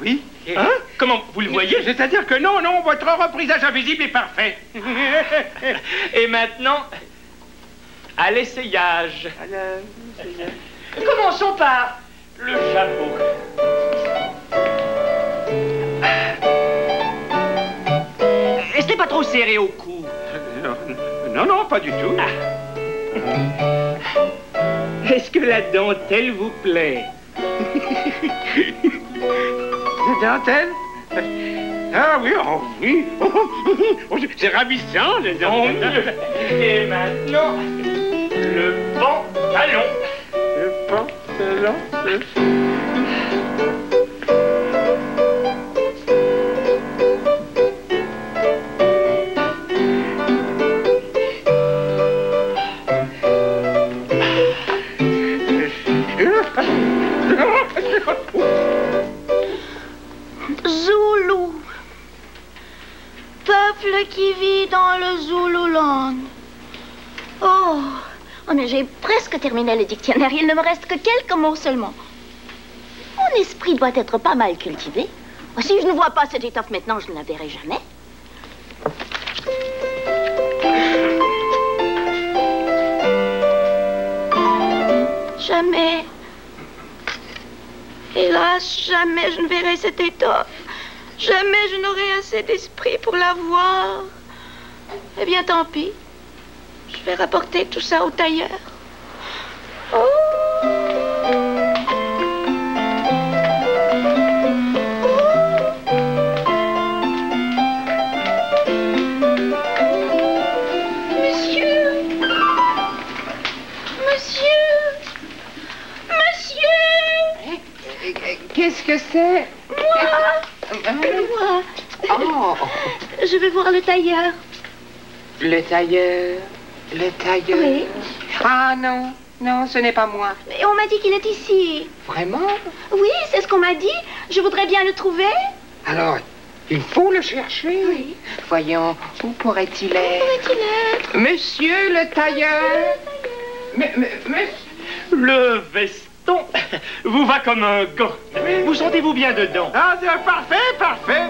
oui. Hein? Comment vous le voyez? C'est-à-dire que non, votre reprisage invisible est parfait. Et maintenant, à l'essayage. Commençons par le chapeau. Est-ce n'est pas trop serré au cou? Non, pas du tout. Est-ce que la dentelle vous plaît? La dentelle? Ah oui, oh oui. C'est ravissant, les dentelles. Et maintenant, le pantalon. Le pantalon. Zoulou. Peuple qui vit dans le Zululand. Oh, mais j'ai presque terminé le dictionnaire. Il ne me reste que quelques mots seulement. Mon esprit doit être pas mal cultivé. Si je ne vois pas cette étoffe maintenant, je ne la verrai jamais. Jamais. Hélas, jamais je ne verrai cette étoffe. Jamais je n'aurai assez d'esprit pour la voir. Eh bien, tant pis. Je vais rapporter tout ça au tailleur. Oh. Qu'est-ce que c'est? Moi. Oh. Je vais voir le tailleur. Le tailleur? Le tailleur? Oui. Ah non, ce n'est pas moi. Mais on m'a dit qu'il est ici. Vraiment? Oui, c'est ce qu'on m'a dit. Je voudrais bien le trouver. Alors, il faut le chercher? Oui. Voyons, où pourrait-il être? Monsieur le tailleur? Mais, Le veston vous va comme un gant. Vous sentez-vous bien dedans? Ah, parfait.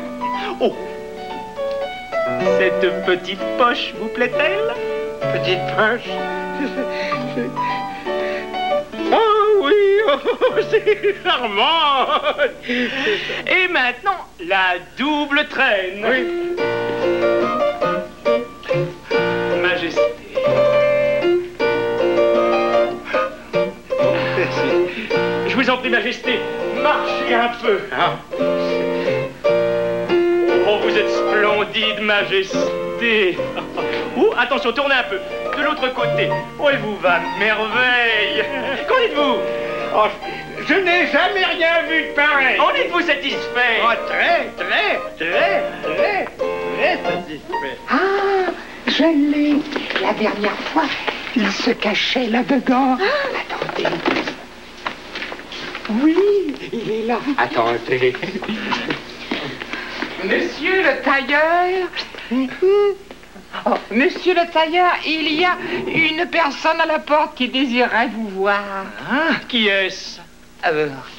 Oh, cette petite poche vous plaît-elle? Petite poche? Oh oui, c'est charmant. Et maintenant, la double traîne. Oui. Majesté. Je vous en prie, Majesté, marchez un peu. Oh, vous êtes splendide, Majesté. Oh, attention, tournez un peu. De l'autre côté. Oh, il vous va merveille. Qu'en dites-vous? Oh, je n'ai jamais rien vu de pareil. En êtes-vous satisfait? Oh, très satisfait. Ah, je l'ai. La dernière fois, il se cachait là-dedans. Attendez. Oui, il est là. Attendez. Monsieur le tailleur. Oh, monsieur le tailleur, il y a une personne à la porte qui désirait vous voir. Ah, qui est-ce?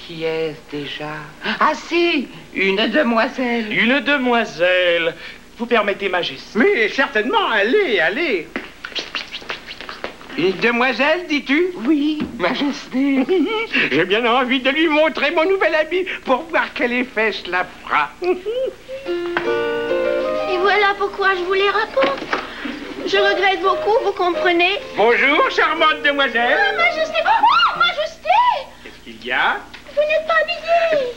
Qui est-ce déjà? Ah si, une demoiselle. Une demoiselle. Vous permettez, Majesté? Mais certainement, allez. Une demoiselle, dis-tu? Oui, Majesté. J'ai bien envie de lui montrer mon nouvel habit pour voir quel effet cela fera. Et voilà pourquoi je vous les rapporte. Je regrette beaucoup, vous comprenez? Bonjour, charmante demoiselle. Oh, Majesté! Oh, Majesté! Qu'est-ce qu'il y a? Vous n'êtes pas habillée.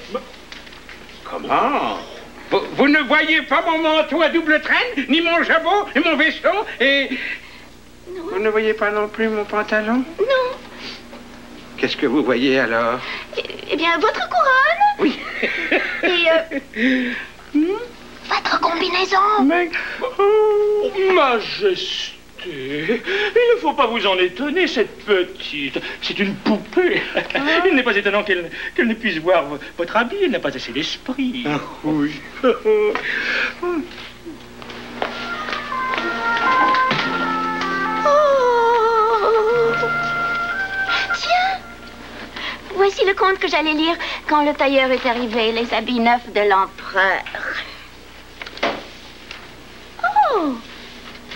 Comment? Vous ne voyez pas mon manteau à double traîne, ni mon jabot, ni mon veston, et... Non. Vous ne voyez pas non plus mon pantalon? Non. Qu'est-ce que vous voyez alors? Eh bien, votre couronne. Oui. Et, votre combinaison. Mais... Oh, Majesté, il ne faut pas vous en étonner, cette petite. C'est une poupée. Il n'est pas étonnant qu'elle ne puisse voir votre habit. Elle n'a pas assez d'esprit. Ah, oui. Oh. Tiens, voici le compte conte que j'allais lire quand le tailleur est arrivé, les habits neufs de l'empereur. Oh!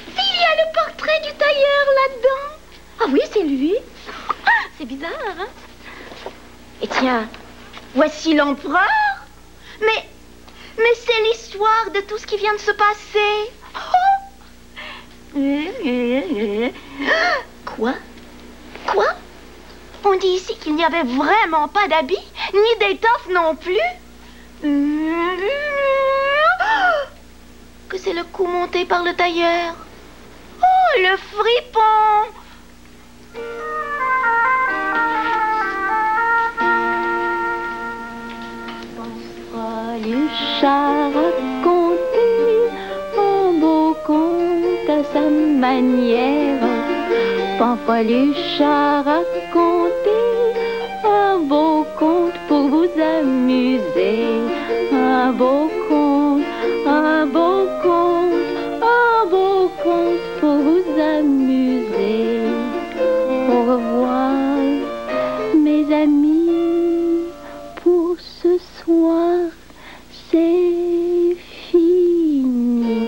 Il y a le portrait du tailleur là-dedans. Ah oui, c'est lui. C'est bizarre, hein? Et tiens, voici l'empereur. Mais c'est l'histoire de tout ce qui vient de se passer. Quoi? Quoi? On dit ici qu'il n'y avait vraiment pas d'habits, ni d'étoffe non plus. Que c'est le coup monté par le tailleur. Oh, le fripon! Pampreluche raconter un beau conte à sa manière. Pampreluche raconter un beau conte pour vous amuser. Un beau conte, un beau conte, un beau conte pour vous amuser. Au revoir, mes amis, pour ce soir, c'est fini.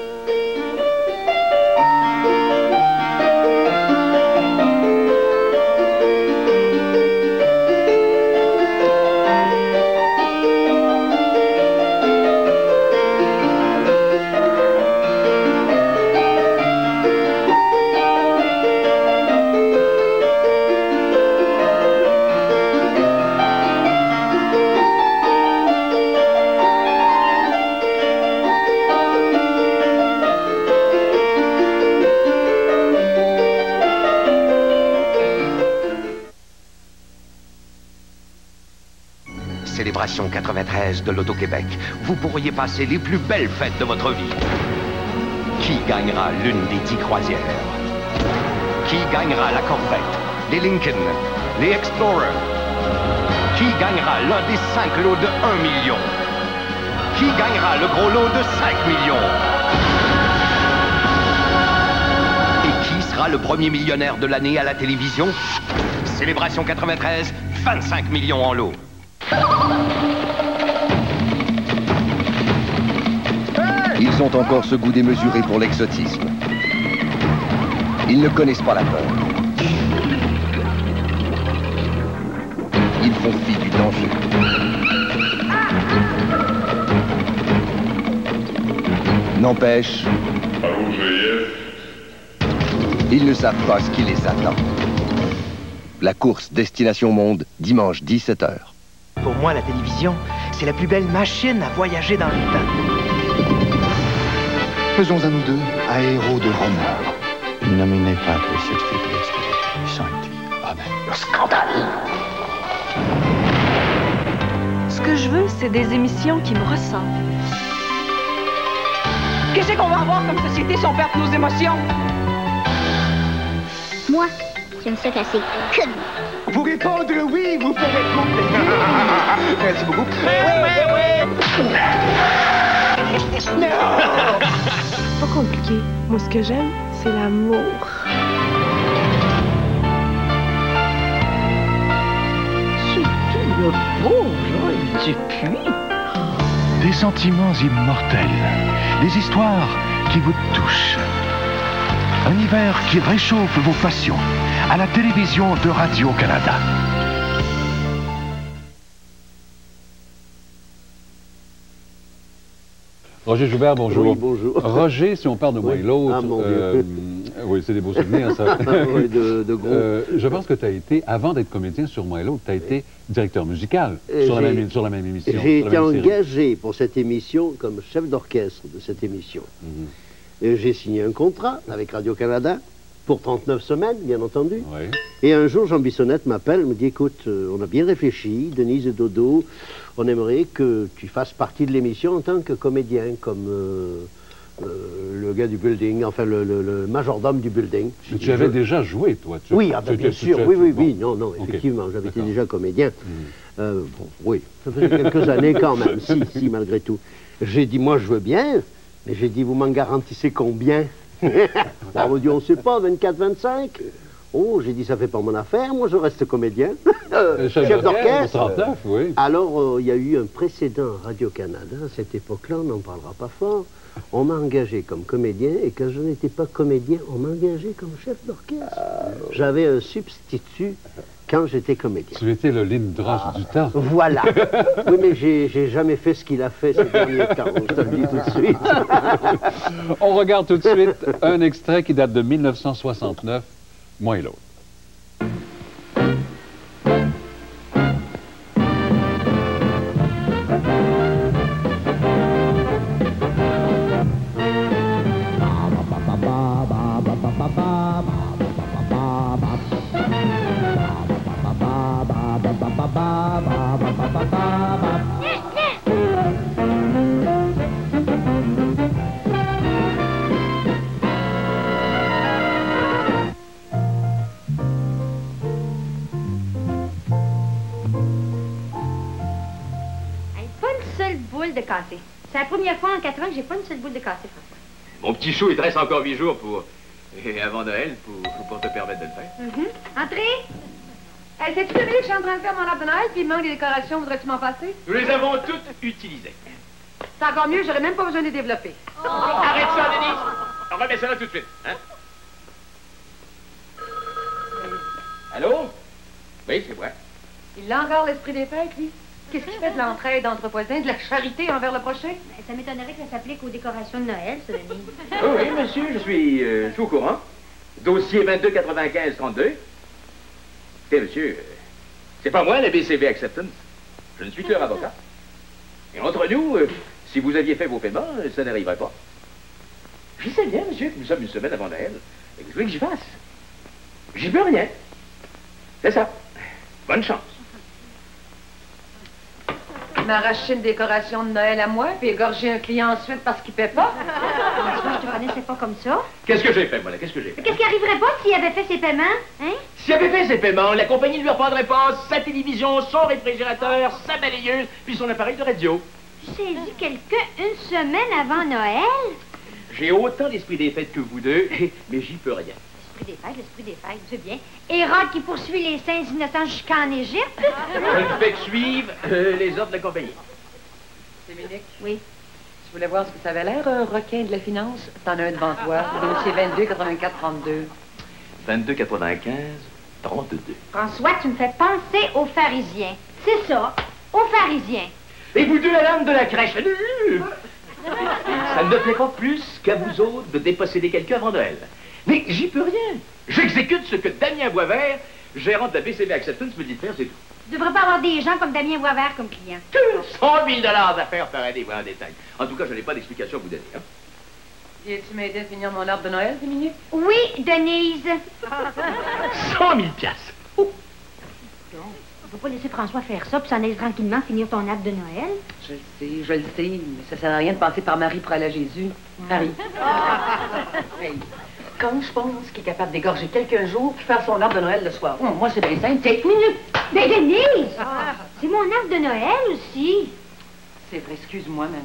Célébration 93 de l'Auto-Québec. Vous pourriez passer les plus belles fêtes de votre vie. Qui gagnera l'une des 10 croisières? Qui gagnera la Corvette, les Lincoln, les Explorer? Qui gagnera l'un des 5 lots de 1 million? Qui gagnera le gros lot de 5 millions? Et qui sera le premier millionnaire de l'année à la télévision? Célébration 93, 25 millions en lot. Ils ont encore ce goût démesuré pour l'exotisme. Ils ne connaissent pas la peur. Ils font fi du danger. N'empêche, ils ne savent pas ce qui les attend. La course Destination Monde, dimanche 17h. Pour moi, la télévision, c'est la plus belle machine à voyager dans le temps. Faisons à nous deux un héros de roman. Nominez pas cette fille. Ah ben, le scandale. Ce que je veux, c'est des émissions qui me ressemblent. Qu'est-ce qu'on va avoir comme société si on perd nos émotions? Moi, j'aime ça quand c'est connu. Pour répondre oui, vous ferez compléter. Merci beaucoup. Pas compliqué. Moi, ce que j'aime, c'est l'amour. Surtout le beau Joël Dupuis. Des sentiments immortels. Des histoires qui vous touchent. Un hiver qui réchauffe vos passions. À la télévision de Radio-Canada. Roger Joubert, bonjour. Oui, bonjour. Roger, si on parle de moi et l'autre, oui, c'est des beaux souvenirs, ça. Oui, de gros. Je pense que tu as été, avant d'être comédien sur moi et l'autre, tu as été directeur musical sur la même émission. J'ai été engagé pour cette émission comme chef d'orchestre de cette émission. Et j'ai signé un contrat avec Radio-Canada pour 39 semaines, bien entendu. Oui. Et un jour, Jean Bissonnette m'appelle, me dit, écoute, on a bien réfléchi, Denise et Dodo, on aimerait que tu fasses partie de l'émission en tant que comédien, comme le gars du building, enfin le majordome du building. Mais tu avais déjà joué, toi? Oui, bien sûr, oui, non, effectivement, j'avais été déjà comédien. Oui, ça faisait quelques années quand même, si, malgré tout. J'ai dit, moi, je veux bien, mais j'ai dit, vous m'en garantissez combien? On m'a dit, on ne sait pas, 24, 25. Oh, j'ai dit, ça fait pas mon affaire, moi je reste comédien. chef d'orchestre. 39, oui. Alors, il y a eu un précédent à Radio-Canada. À cette époque-là, on n'en parlera pas fort. On m'a engagé comme comédien, et quand je n'étais pas comédien, on m'a engagé comme chef d'orchestre. J'avais un substitut quand j'étais comédien. Tu étais le Lindros du temps. Voilà. Oui, mais j'ai jamais fait ce qu'il a fait ces derniers temps, je te le dis tout de suite. On regarde tout de suite un extrait qui date de 1969, moi et l'autre. De cassé. C'est la première fois en 4 ans que j'ai pas une seule boule de cassé, François. Mon petit chou, il te reste encore 8 jours et avant Noël pour te permettre de le faire. Entrez! Sais-tu devenu que je suis en train de faire mon arbre de Noël, puis il manque des décorations, voudrais-tu m'en passer? Nous les avons toutes utilisées. C'est encore mieux, j'aurais même pas besoin de les développer. Oh. Arrête ça, Denise! Remets ça là tout de suite, hein? Allô? Oui, c'est moi. Il a encore l'esprit des fêtes, lui. Qu'est-ce qu'il fait de l'entraide entre voisins, de la charité envers le prochain? Ça m'étonnerait que ça s'applique aux décorations de Noël, ça, Denis. Oui, monsieur, je suis au courant. Dossier 2295-32. Écoutez, monsieur, c'est pas moi la BCV Acceptance. Je ne suis que leur avocat. Et entre nous, si vous aviez fait vos paiements, ça n'arriverait pas. Je sais bien, monsieur, que nous sommes une semaine avant Noël. Et que vous voulez que j'y fasse? J'y peux rien. C'est ça. Bonne chance. M'arracher une décoration de Noël à moi, puis égorger un client ensuite parce qu'il paie pas. François, je te connaissais pas comme ça. Qu'est-ce que j'ai fait, moi, là? Qu'est-ce que j'ai fait? Qu'est-ce qui arriverait pas s'il avait fait ses paiements, hein? S'il avait fait ses paiements, la compagnie ne lui reprendrait pas sa télévision, son réfrigérateur, sa balayeuse, puis son appareil de radio. Saisi quelqu'un une semaine avant Noël? J'ai autant l'esprit des fêtes que vous deux, mais j'y peux rien. L'esprit des fêtes, c'est bien. Hérode qui poursuit les saints innocents jusqu'en Égypte? Je ne fais que suivre les ordres de la compagnie. Dominique? Oui. Tu voulais voir ce que ça avait l'air, un requin de la finance? T'en as un devant toi. Dossier 22-84-32. 22-95-32. François, tu me fais penser aux pharisiens. C'est ça, aux pharisiens. Et vous deux, la lame de la crèche. Ça ne me plaît pas plus qu'à vous autres de déposséder quelqu'un avant Noël. Mais j'y peux rien. J'exécute ce que Damien Boisvert, gérant de la BCV Acceptance, me dit de faire, c'est tout. Tu devrais pas avoir des gens comme Damien Boisvert comme client. 100 000 d'affaires par année, voilà en détail. En tout cas, je n'ai pas d'explication à vous donner. Hein? Viens-tu m'aider à finir mon arbre de Noël, 10 minutes? Oui, Denise. 100 000 piastres. Oh. On ne peut pas laisser François faire ça, puis s'en aller tranquillement finir ton arbre de Noël. Je le sais, mais ça sert à rien de passer par Marie pour aller à Jésus. Marie. Hey. Quand je pense qu'il est capable d'égorger quelqu'un jour puis faire son arbre de Noël le soir. Moi, c'est bien simple. 5 minutes. Mais Denise! C'est mon arbre de Noël aussi. C'est vrai, excuse-moi, maman.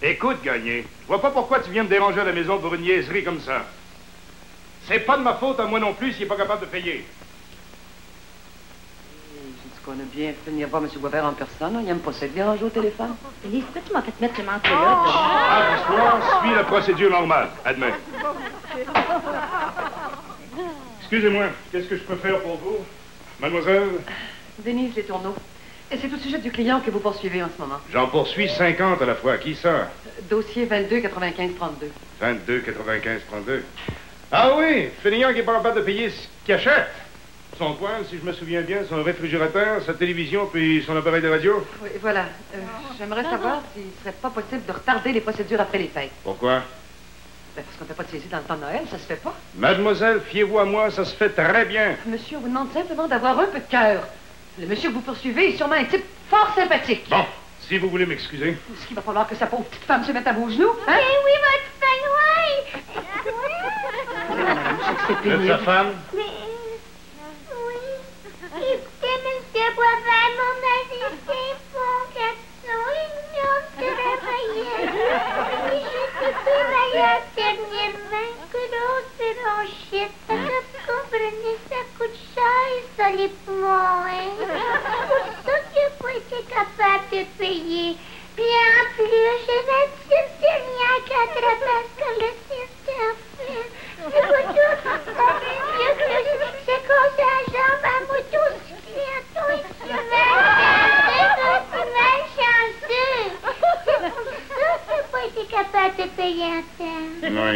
Écoute, Gagné, je vois pas pourquoi tu viens me déranger à la maison pour une niaiserie comme ça. C'est pas de ma faute à moi non plus s'il est pas capable de payer. On a bien fait venir voir M. Boisvert en personne. Il n'aime pas ça de déranger au téléphone. Élise, pourquoi tu m'as fait mettre ce manteau-là? François, suis la procédure normale. Admets. Excusez-moi, qu'est-ce que je peux faire pour vous? Mademoiselle? Denise Les Tourneaux. Et c'est au sujet du client que vous poursuivez en ce moment. J'en poursuis 50 à la fois. Qui ça? Dossier 22-95-32. 22-95-32. Ah oui, fainéant qui est pas capable de payer ce qu'il achète. Son poêle, si je me souviens bien, son réfrigérateur, sa télévision, puis son appareil de radio. Oui, voilà. J'aimerais savoir s'il ne serait pas possible de retarder les procédures après les fêtes. Pourquoi? Parce qu'on ne fait pas de saisie dans le temps de Noël, ça se fait pas. Mademoiselle, fiez-vous à moi, ça se fait très bien. Monsieur, on vous demande simplement d'avoir un peu de cœur. Le monsieur que vous poursuivez est sûrement un type fort sympathique. Bon, si vous voulez m'excuser. Est-ce qu'il va falloir que sa pauvre petite femme se mette à vos genoux, hein? Eh oui, votre femme, Vous êtes sa femme? Écoutez, monsieur Boisvert, mon mari, c'est bon garçon, il vient de travailler. Et je suis plus malade dernièrement que l'autre, c'est mon shit. parce que le cirque a fait. C'est pas tout. On est mieux que le cirque. C'est qu'on sa jambe à moto. Toi, tu malchanceux. C'est pour ça que t'as pas été capable de payer un temps. Oui.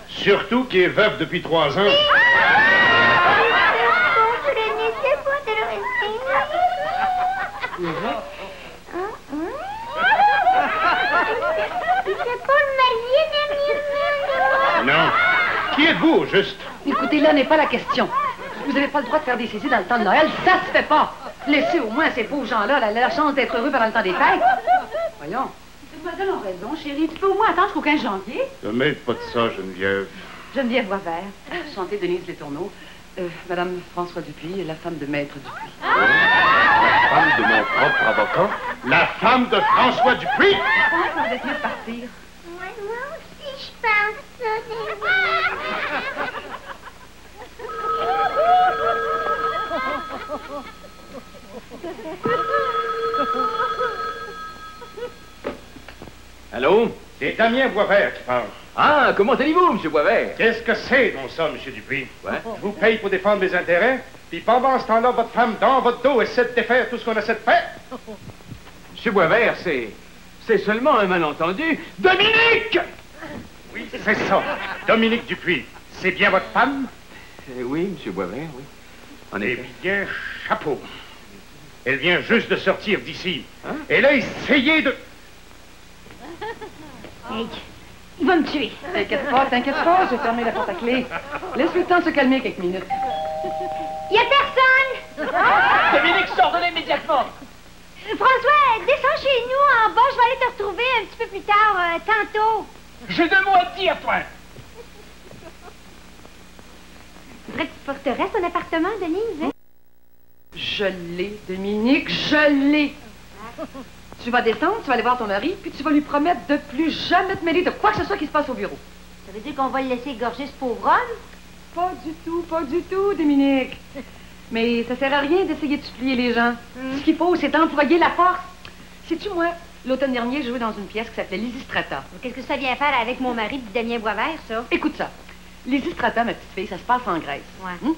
Surtout qu'il est veuf depuis 3 ans. C'est pas le marié dernièrement. Non. Qui êtes-vous, au juste? Écoutez, là n'est pas la question. Vous n'avez pas le droit de faire des saisies dans le temps de Noël. Ça se fait pas. Laissez au moins à ces pauvres gens-là la chance d'être heureux pendant le temps des fêtes. Voyons. Les demoiselles ont raison, chérie. Tu peux au moins attendre jusqu'au 15 janvier. Ne mêle pas de ça, Geneviève. Geneviève Boisvert, chantée Denise Letourneau. Madame François Dupuis, la femme de Maître Dupuis. La femme de mon propre avocat? La femme de François Dupuis? Vous êtes mieux de partir. Moi aussi, je pense ça, Allô? C'est Damien Boisvert qui parle. Ah, comment allez-vous, M. Boisvert? Qu'est-ce que c'est, donc ça, M. Dupuis? Ouais. Je vous paye pour défendre mes intérêts, puis pendant ce temps-là, votre femme, dans votre dos, essaie de défaire tout ce qu'on essaie de faire. M. Boisvert, c'est seulement un malentendu. Dominique! Oui, c'est ça. Dominique Dupuis. C'est bien votre femme? Oui, M. Boisvert, oui. En effet. Eh bien, chapeau. Elle vient juste de sortir d'ici. Hein? Elle a essayé de... Hey, il va me tuer. T'inquiète pas, j'ai fermé la porte à clé. Laisse-lui le temps de se calmer quelques minutes. Il y a personne! Dominique, sors-le immédiatement! François, descends chez nous en bas, je vais aller te retrouver un petit peu plus tard, tantôt. J'ai 2 mots à te dire, toi! Faudrait que tu porterais ton appartement, Denise, hein? Je l'ai, Dominique, je l'ai. Tu vas descendre, tu vas aller voir ton mari, puis tu vas lui promettre de plus jamais te mêler de quoi que ce soit qui se passe au bureau. Ça veut dire qu'on va le laisser égorger ce pauvre homme? Pas du tout, Dominique. Mais ça sert à rien d'essayer de supplier les gens. Ce qu'il faut, c'est d'employer la force. Sais-tu, moi, l'automne dernier, j'ai joué dans une pièce qui s'appelait Lysistrata. Qu'est-ce que ça vient faire avec mon mari et Damien Boisvert, ça? Écoute ça. Lysistrata, ma petite fille, ça se passe en Grèce. Ouais.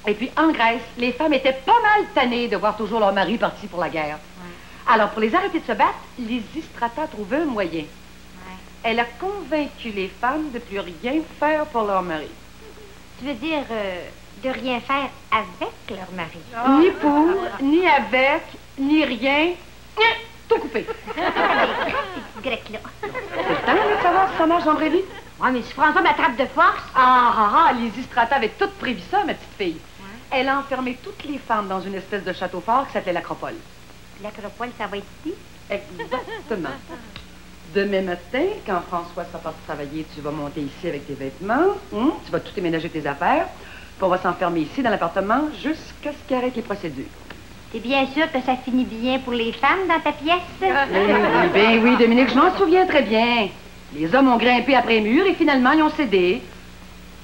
Et puis, en Grèce, les femmes étaient pas mal tannées de voir toujours leur mari parti pour la guerre. Ouais. Alors, pour les arrêter de se battre, Lysistrata a trouvé un moyen. Ouais. Elle a convaincu les femmes de plus rien faire pour leur mari. Tu veux dire de rien faire avec leur mari? Oh. Ni pour, ni avec, ni rien. Tout coupé. C'est grec, là. C'est le temps de savoir si ça marche dans la vraie vie. Ouais, mais si François m'attrape de force... Lysistrata avait tout prévu ça, ma petite fille. Ouais. Elle a enfermé toutes les femmes dans une espèce de château fort qui s'appelait l'Acropole. L'Acropole, ça va être ici? Exactement. Demain matin, quand François sera parti travailler, tu vas monter ici avec tes vêtements, tu vas tout déménager tes affaires, puis on va s'enfermer ici dans l'appartement jusqu'à ce qu'il arrête les procédures. T'es bien sûr que ça finit bien pour les femmes dans ta pièce? Oui, Dominique, je m'en souviens très bien. Les hommes ont grimpé après les murs et finalement, ils ont cédé.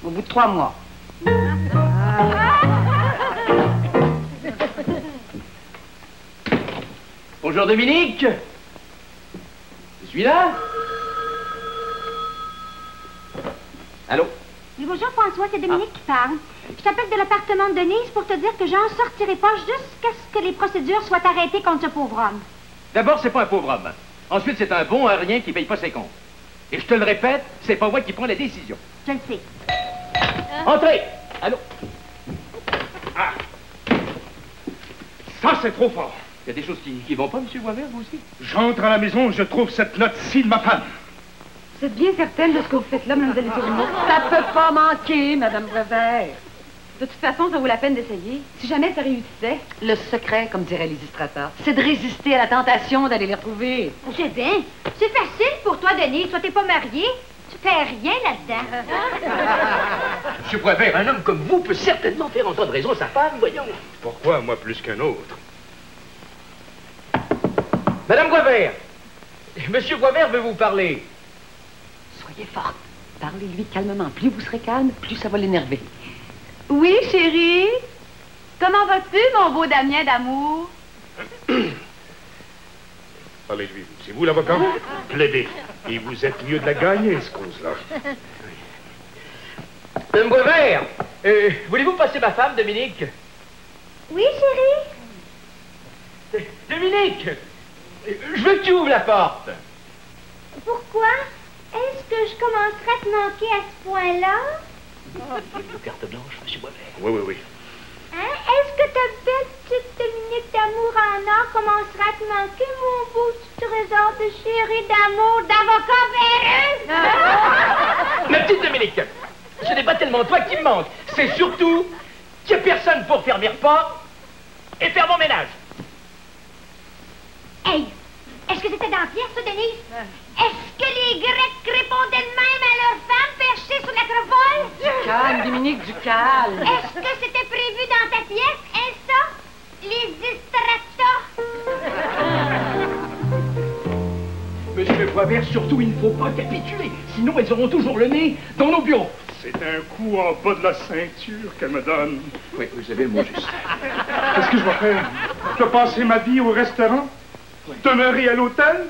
Au bout de 3 mois. Bonjour, Dominique. Je suis là. Allô? Oui, bonjour, François, c'est Dominique qui parle. Je t'appelle de l'appartement de Denise pour te dire que j'en sortirai pas jusqu'à ce que les procédures soient arrêtées contre ce pauvre homme. D'abord, c'est pas un pauvre homme. Ensuite, c'est un bon à rien qui paye pas ses comptes. Et je te le répète, c'est pas moi qui prends la décision. Je le sais. Entrez! Allô? Ah! Ça, c'est trop fort. Il y a des choses qui vont pas, M. Boisvert, vous aussi? J'entre à la maison, je trouve cette note-ci de ma femme. Vous êtes bien certaine de ce que vous faites là, Mme Letourneau? Ça peut pas manquer, Mme Boisvert. De toute façon, ça vaut la peine d'essayer. Si jamais ça réussissait, le secret, comme dirait Lysistrata, c'est de résister à la tentation d'aller les retrouver. Je sais bien. C'est facile pour toi, Denise. Toi, t'es pas mariée. Tu fais rien là-dedans. M. Boisvert, un homme comme vous peut certainement faire entendre raison à sa femme, voyons. Pourquoi, moi, plus qu'un autre? Madame Boisvert, M. Boisvert veut vous parler. Soyez forte. Parlez-lui calmement. Plus vous serez calme, plus ça va l'énerver. Oui, chérie? Comment vas-tu, mon beau Damien d'amour? Parlez-lui. C'est vous l'avocat? Plaidez. Et vous êtes mieux de la gagner, ce cause-là. Madame Boisvert, voulez-vous passer ma femme, Dominique? Oui, chérie? Dominique, je veux que tu ouvres la porte. Pourquoi? Est-ce que je commencerai à te manquer à ce point-là? Carte blanche, monsieur Boisvert. Oui, oui, oui. Hein? Est-ce que ta belle petite Dominique d'amour en or commencera à te manquer, mon beau petit trésor de chéri d'amour, d'avocat véreux? Ma petite Dominique, ce n'est pas tellement toi qui me manque. C'est surtout qu'il n'y a personne pour faire mes repas et faire mon ménage. Hey! Est-ce que c'était dans la pièce, ça, Denise? Est-ce que les Grecs répondaient de même à leurs femmes perchées sur l'acropole? Du calme, Dominique, du calme. Est-ce que c'était prévu dans ta pièce, hein, ça? Les distracteurs? Monsieur Boisvert, surtout, il ne faut pas capituler. Sinon, elles auront toujours le nez dans nos bureaux. C'est un coup en bas de la ceinture qu'elle me donne. Oui, vous avez le mot juste. Qu'est-ce que je vais faire? Je vais passer ma vie au restaurant? Demeurer à l'hôtel?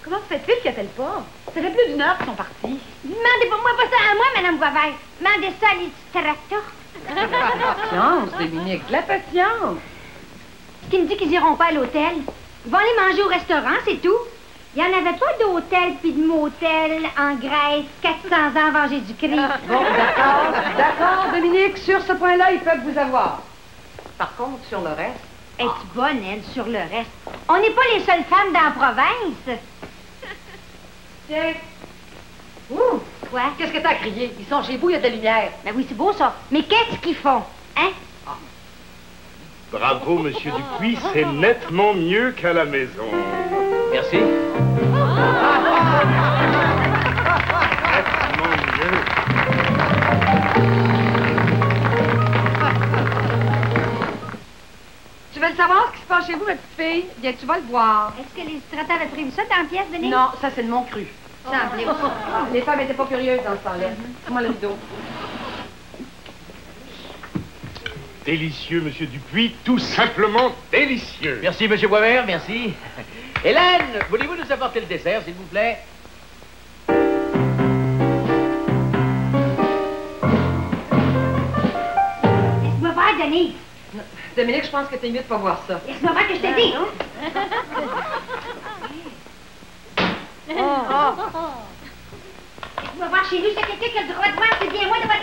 Comment se fait-il qu'ils n'appellent pas? Ça fait plus d'une heure qu'ils sont partis. Demandez-moi pas ça à moi, Madame Boisvert. Demandez ça à les distracteurs. Patience, Dominique, la patience. Ce qui me dit qu'ils iront pas à l'hôtel. Ils vont aller manger au restaurant, c'est tout. Il n'y en avait pas d'hôtel puis de motel en Grèce 400 ans avant Jésus-Christ. Bon, d'accord, Dominique, sur ce point-là, ils peuvent vous avoir. Par contre, sur le reste... Es-tu bonne, elle, sur le reste? On n'est pas les seules femmes dans la province. Tiens. Ouh! Quoi? Qu'est-ce que t'as crié? Ils sont chez vous, il y a de la lumière. Ben oui, c'est beau, ça. Mais qu'est-ce qu'ils font? Hein? Bravo, monsieur Dupuis, c'est nettement mieux qu'à la maison. Merci. Nettement mieux. Tu veux le savoir, ce qui se passe chez vous, ma petite fille? Bien, tu vas le voir. Est-ce que les illustrateurs avaient prévu ça dans la pièce, Denise? Non, ça, c'est le mon cru. Semblait aussi. Les femmes étaient pas curieuses dans ce temps-là. Moi le rideau. Délicieux, monsieur Dupuis, tout simplement délicieux. Merci, monsieur Boisvert, merci. Hélène, voulez-vous nous apporter le dessert, s'il vous plaît? Laisse-moi voir, Denise. Dominique, je pense que t'es mieux de pas voir ça. Laisse-moi voir que je te dis. Laisse-moi voir chez nous, c'est quelqu'un qui a le droit de voir, c'est bien moi de voir.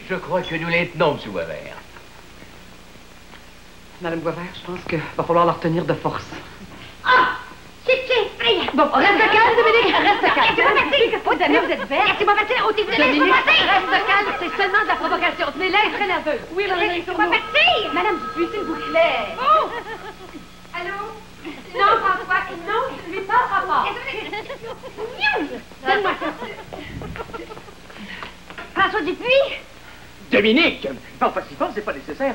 Je crois que nous les tenons, monsieur Boisvert. Madame Boisvert, je pense qu'il va falloir la retenir de force. Ah! C'est effrayant! Bon, reste calme, Dominique, reste calme. Laissez-moi partir! Oh, Dominique, vous êtes belle. Laissez-moi partir! Oh, Dominique, laissez-moi partir! reste calme, c'est seulement de la provocation. Tenez-la, elle est très nerveuse. Oui, laissez-moi partir! Madame Dupuis, s'il vous plaît. Oh! Allô? Non, François, non, je ne lui parlerai pas. Donne-moi ça! François Dupuis? Dominique! Enfin, si fort, c'est pas nécessaire.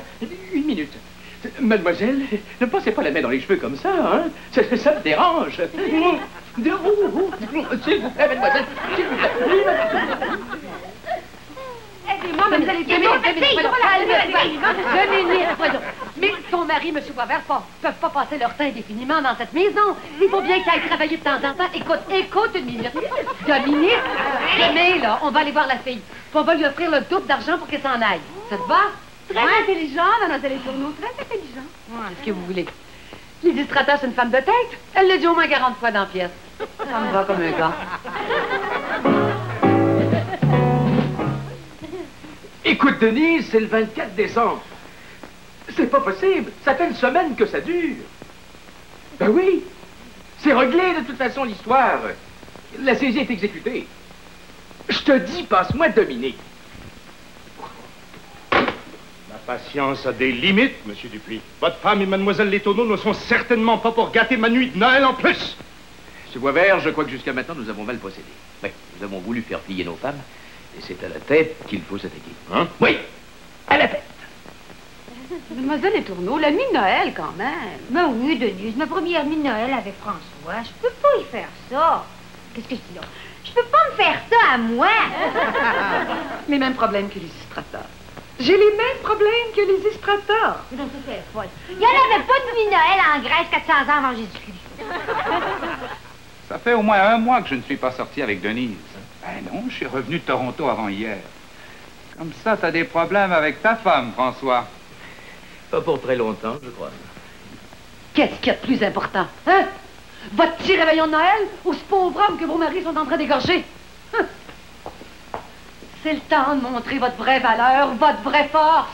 Une minute. Mademoiselle, ne passez pas la main dans les cheveux comme ça, hein? Ça me dérange. S'il vous plaît, mademoiselle, s'il vous plaît. Aidez-moi, mademoiselle, Dominique, voyons. Mais ton mari, M. Boisvert, ne peuvent pas passer leur temps indéfiniment dans cette maison. Il faut bien qu'ils aillent travailler de temps en temps. Écoute une minute. Dominique, demain, là, on va aller voir la fille. Puis on va lui offrir le double d'argent pour qu'elle s'en aille. Ça te va? Très intelligent, mademoiselle Tourneau, très intelligent. C'est ce que vous voulez. L'illustrateur, c'est une femme de tête. Elle l'a dit au moins 40 fois dans la pièce. Ça me va comme un gars. Écoute, Denise, c'est le 24 décembre. C'est pas possible. Ça fait une semaine que ça dure. Ben oui. C'est réglé, de toute façon, l'histoire. La saisie est exécutée. Je te dis, passe-moi Dominique. La patience a des limites, monsieur Dupuis. Votre femme et mademoiselle Letourneau ne sont certainement pas pour gâter ma nuit de Noël en plus. Monsieur Boisvert, je crois que jusqu'à maintenant, nous avons mal procédé. Oui, nous avons voulu faire plier nos femmes, et c'est à la tête qu'il faut s'attaquer. Hein? Oui, à la tête. Mademoiselle Tourneau, la nuit de Noël, quand même. Ben oui, Denise, ma première nuit de Noël avec François. Je peux pas y faire ça. Qu'est-ce que je dis là? Je peux pas me faire ça à moi. Les mêmes problèmes que l'illustrateur. J'ai les mêmes problèmes que les Istrata. Non, ça, c'est folle. Il n'y en avait pas de nuit Noël en Grèce 400 ans avant Jésus-Christ. Ça fait au moins 1 mois que je ne suis pas sorti avec Denise. Ben non, je suis revenu de Toronto avant hier. Comme ça, t'as des problèmes avec ta femme, François. Pas pour très longtemps, je crois. Qu'est-ce qu'il y a de plus important, hein? Votre petit réveillon de Noël ou ce pauvre homme que vos maris sont en train d'égorger? Hein? C'est le temps de montrer votre vraie valeur, votre vraie force.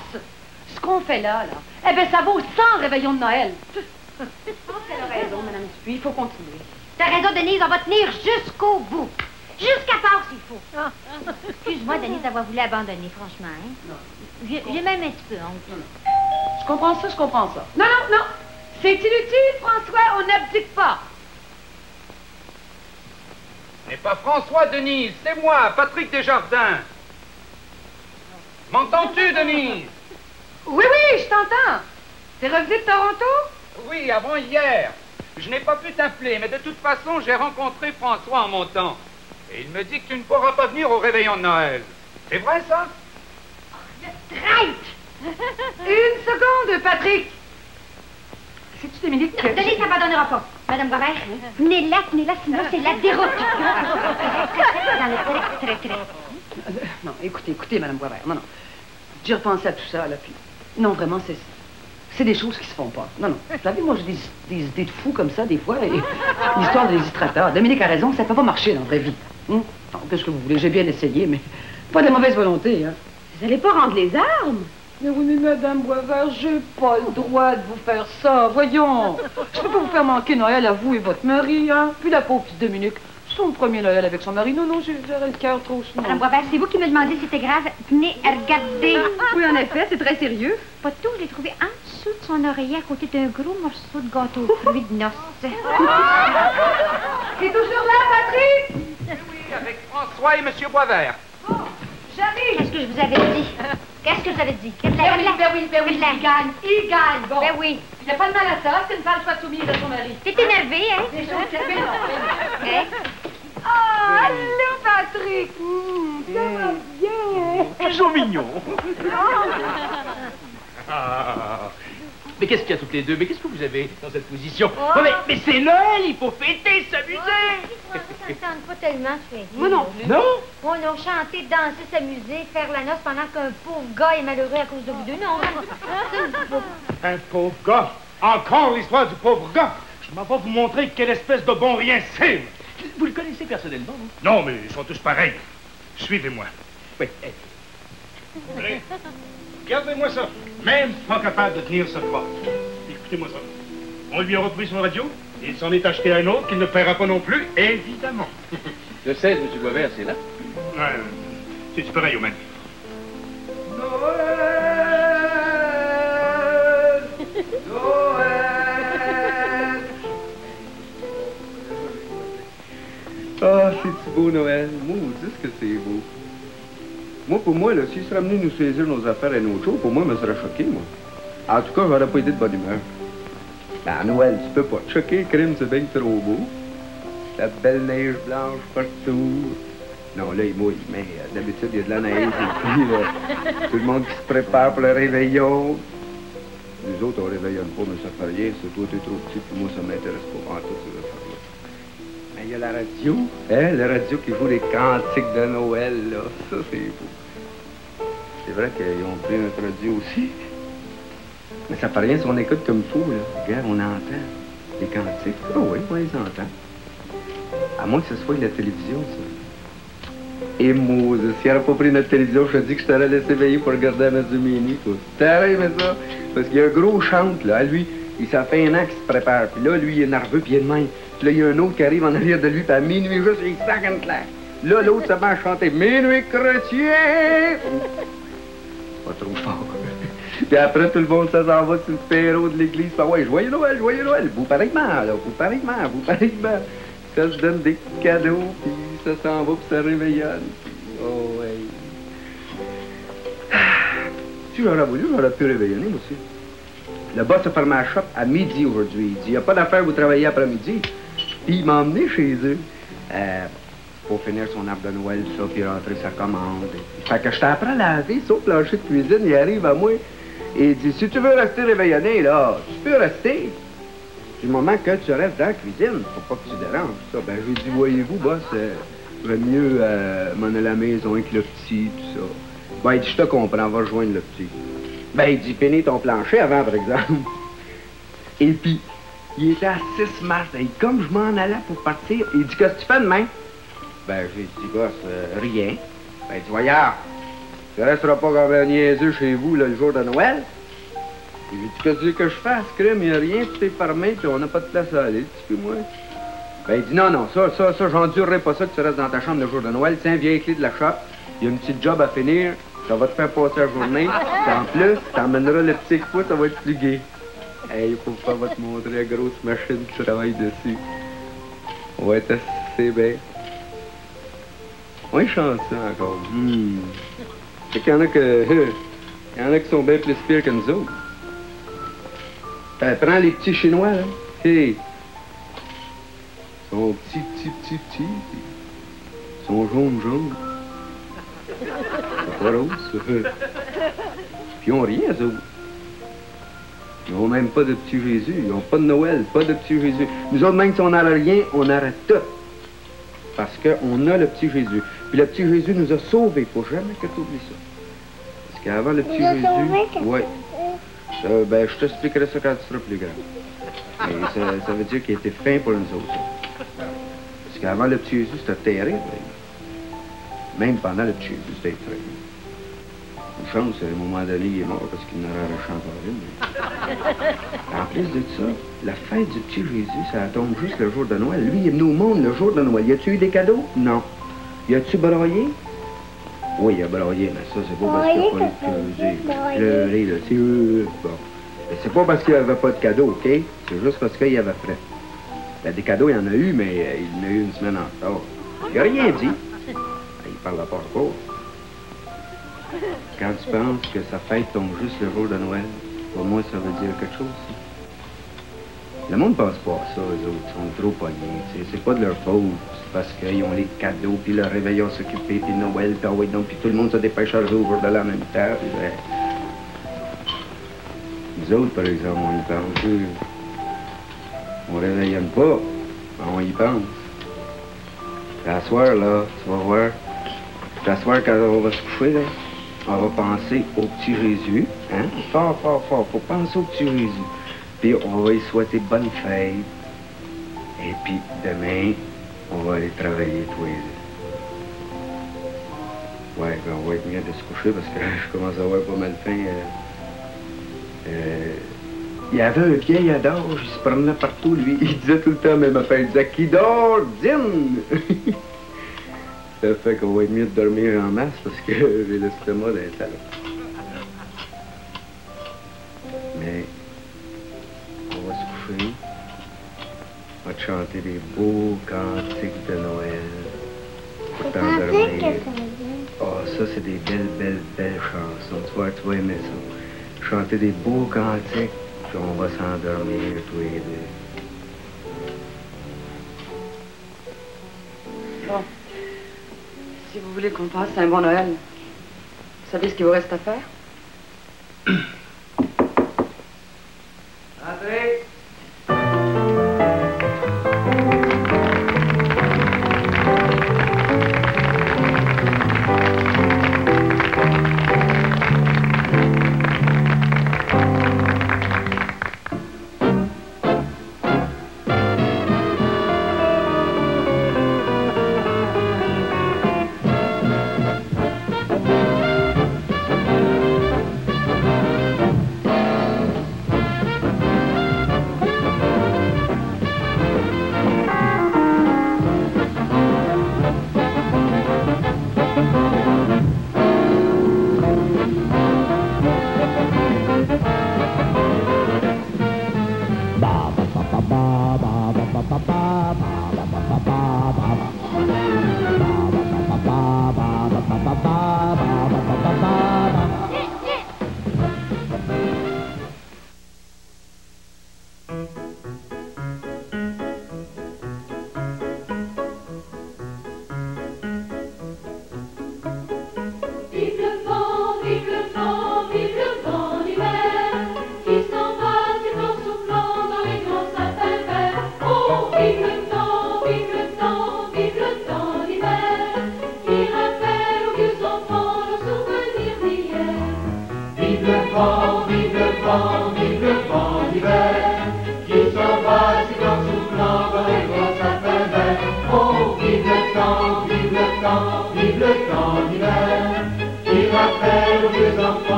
Ce qu'on fait là, eh bien, ça vaut 100 réveillons de Noël. Je pense qu'elle a raison, Madame Dupuis, il faut continuer. T'as raison, Denise, on va tenir jusqu'au bout. Jusqu'à part s'il faut. Excuse-moi, Denise, d'avoir voulu abandonner, franchement. Hein? J'ai même un petit peu honte. Je comprends ça, je comprends ça. Non, non, non. C'est inutile, François, on n'abdique pas. Ce n'est pas François, Denise, c'est moi, Patrick Desjardins. M'entends-tu, Denise? Oui, oui, je t'entends. T'es revenu de Toronto? Oui, avant hier. Je n'ai pas pu t'appeler, mais de toute façon, j'ai rencontré François en montant. Et il me dit que tu ne pourras pas venir au réveillon de Noël. C'est vrai, ça? Traite! Une seconde, Patrick. C'est-tu Dominique? Denise n'abandonnera pas. Madame Gobert, tenez-la, sinon c'est la déroute. Dans le très. Non, écoutez, Madame Gobert. Non. J'ai repensé à tout ça, là, puis... Non, vraiment, c'est des choses qui se font pas. Non. Vous savez, moi, j'ai des idées de fous comme ça, des fois, et l'histoire des illustrateurs. Dominique a raison, ça peut pas marcher dans la vraie vie. Non, qu'est-ce que vous voulez? J'ai bien essayé, mais pas de mauvaise volonté, hein. Vous allez pas rendre les armes? Mais oui, mais Madame Boisvert, j'ai pas le droit de vous faire ça, voyons. Je peux pas vous faire manquer Noël à vous et votre mari, hein. Puis la pauvre petite Dominique, son premier Noël avec son mari. Non, j'aurais le cœur trop souvent. Madame Boisvert, c'est vous qui me demandez si c'était grave. Venez, regardez. Oui, en effet, c'est très sérieux. Pas tout, je l'ai trouvé en dessous de son oreiller à côté d'un gros morceau de gâteau aux fruits de noces. T'es toujours là, Patrick? Oui, avec François et Monsieur Boisvert. J'arrive. Qu'est-ce que je vous avais dit? Qu'est-ce que je vous avais dit? Ben oui, il gagne. Bon. Ben oui. Il n'y a pas de mal à ça, c'est une femme soit soumise à son mari. T'es énervé, hein? Des choses qui arrivent, non. Hein? Ah, allô, Patrick. Ça va bien. Ils sont mignons. Mais qu'est-ce qu'il y a toutes les deux? Mais qu'est-ce que vous avez dans cette position? Oh, mais c'est Noël, il faut fêter, s'amuser. Moi, ça me tente pas tellement de fêter. Moi non plus. Non? On a chanté, danser, s'amuser, faire la noce pendant qu'un pauvre gars est malheureux à cause de vous deux. Non, ça me dit pas. Un pauvre gars? Encore l'histoire du pauvre gars? Je m'en vais vous montrer quelle espèce de bon rien c'est. Vous le connaissez personnellement, vous? Non, mais ils sont tous pareils. Suivez-moi. Oui. Allez. Regardez-moi ça. Même pas capable de tenir ce bras. Écoutez-moi ça. On lui a repris son radio. Il s'en est acheté un autre qu'il ne paiera pas non plus, évidemment. Le 16, M. Boisvert, c'est là? Ouais, c'est pareil au même. Ah, c'est beau, Noël. Maudit que c'est beau. Moi, pour moi, s'il serait venu nous saisir nos affaires et nos choses, pour moi, je me serais choqué, moi. En tout cas, j'aurais pas été de bonne humeur. À Noël, tu peux pas te choquer, crime, c'est bien trop beau. La belle neige blanche partout. Non, là, il mouille, mais d'habitude, il y a de la neige. Et puis, tout le monde qui se prépare pour le réveillon. Nous autres, on réveillonne pas, mais ça fait rien. C'est toi, t'es trop petit, puis moi, ça m'intéresse pas en tout, ces affaires-là. Mais il y a la radio, hein, la radio qui joue les cantiques de Noël, là. Ça, c'est beau. C'est vrai qu'ils ont pris notre radio aussi. Mais ça fait rien si on écoute comme il faut, là. Regarde, on entend les cantiques. Ah oui, on les entend. À moins que ce soit la télévision, ça. Et Moses, s'il n'aurait pas pris notre télévision, je te dis que je t'aurais laissé veiller pour regarder la Mazumini, toi. T'aurais aimé ça? Parce qu'il y a un gros chante, là. Lui, ça fait un an qu'il se prépare. Puis là, lui, il est nerveux, puis il est de même. Puis là, il y a un autre qui arrive en arrière de lui, puis à minuit juste, il sac une claque. Là, l'autre se met à chanter « Minuit chrétien ». Pas trop fort. Puis après, tout le monde, ça s'en va sur le perron de l'église. Ah ouais, joyeux Noël, joyeux Noël. Vous pareillement, là, vous pareillement. Ça se donne des cadeaux, puis ça s'en va, puis ça réveillonne. Oh, ouais. Si j'aurais voulu, j'aurais pu réveillonner, moi aussi. Le boss a fermé la shop à midi aujourd'hui. Il dit, il n'y a pas d'affaire, vous travaillez après-midi. Puis il m'a emmené chez eux. pour finir son arbre de Noël, ça, puis rentrer sa commande. Fait que je t'apprends à laver ça au plancher de cuisine, il arrive à moi, et il dit, si tu veux rester réveillonné, là, tu peux rester. Du moment que tu restes dans la cuisine, faut pas que tu déranges ça. Ben, j'ai dit, voyez-vous, boss, j'aurais mieux m'en aller à la maison avec le petit, tout ça. Ben, il dit, je te comprends, va rejoindre le petit. Ben, il dit, finis ton plancher avant, par exemple. Et puis, il était à 6 mars, et comme je m'en allais pour partir, il dit, qu'est-ce que tu fais demain? Ben, j'ai dit, boss, rien. Ben, il dit, voyons, tu resteras pas comme un niaiseux chez vous, là, le jour de Noël. Il dit, qu'est-ce que tu veux que je fasse, crème? Il n'y a rien, tout est fermé, puis on n'a pas de place à aller, tu peux, moi. Ben, il dit, non, ça, j'endurerai pas ça que tu restes dans ta chambre le jour de Noël. Tiens, viens avec les clés de la shop, il y a une petite job à finir, ça va te faire passer la journée, puis en plus, t'emmèneras le petit coup, ça va être plus gai. Hey, faut pas va te montrer la grosse machine qui travaille dessus. On va être assez bien. On est chanceux encore. C'est qu'il y en a il y en a qui sont bien plus pires que nous autres. Prends les petits Chinois, là. Hey. Ils sont petits. Ils sont jaunes. C'est pas rose, ça. Puis ils ont rien, eux autres. Ils n'ont même pas de petit Jésus. Ils n'ont pas de Noël, pas de petit Jésus. Nous autres, même si on n'aurait rien, on aurait tout. Parce qu'on a le petit Jésus. Puis le petit Jésus nous a sauvés. Il ne faut jamais que tu oublies ça. Parce qu'avant le petit Jésus... Oui. Ben, je t'expliquerai ça quand tu seras plus grand. Mais ça veut dire qu'il était fin pour nous autres. Parce qu'avant le petit Jésus, c'était terrible. Même pendant le petit Jésus, c'était terrible. Une chance, à un moment donné, il est mort parce qu'il n'aurait arraché encore une. En plus de ça, la fête du petit Jésus, ça tombe juste le jour de Noël. Lui, il est venu au monde le jour de Noël. Y a-tu eu des cadeaux? Non. Y a-tu braillé? Oui, il a braillé, mais ça, c'est pas parce qu'il n'a pas eu de Jésus. Pleurer, là, c'est... Bon. Mais c'est pas parce qu'il n'y avait pas de cadeaux, OK? C'est juste parce qu'il y avait frais. Ben, des cadeaux, il y en a eu, mais il en a eu une semaine en retard. Il n'a rien dit. Il parle pas encore. Quand tu penses que sa fête tombe juste le jour de Noël, pour moi, ça veut dire quelque chose. Le monde pense pas à ça, eux autres. Ils sont trop pognés. C'est pas de leur faute. C'est parce qu'ils ont les cadeaux, puis le réveillon s'occuper, puis Noël, puis ouais, donc, puis tout le monde se dépêche à arriver au jour de l'an en même temps. Nous autres, par exemple, on y pense. On réveillonne pas, mais on y pense. La soir, là, tu vas voir. La soir, quand on va se coucher, là, on va penser au petit Jésus, hein? Fort. Faut penser au petit Jésus. Puis on va y souhaiter bonne fête. Et puis demain, on va aller travailler tous les deux. Ouais, ben on va être mieux de se coucher parce que je commence à avoir pas mal faim. Il y avait un vieil adage, il se promenait partout, lui. Il disait tout le temps, même affaire, il disait, qui dort, dîne! Ça fait qu'on va être mieux de dormir en masse parce que j'ai l'estomac d'être là. Mais on va se coucher, on va te chanter des beaux cantiques de Noël pour t'endormir. Oh, ça, c'est des belles chansons. Tu vas aimer ça. Chanter des beaux cantiques, puis on va s'endormir tous les deux. Bon. Si vous voulez qu'on passe un bon Noël, vous savez ce qu'il vous reste à faire? Entrez!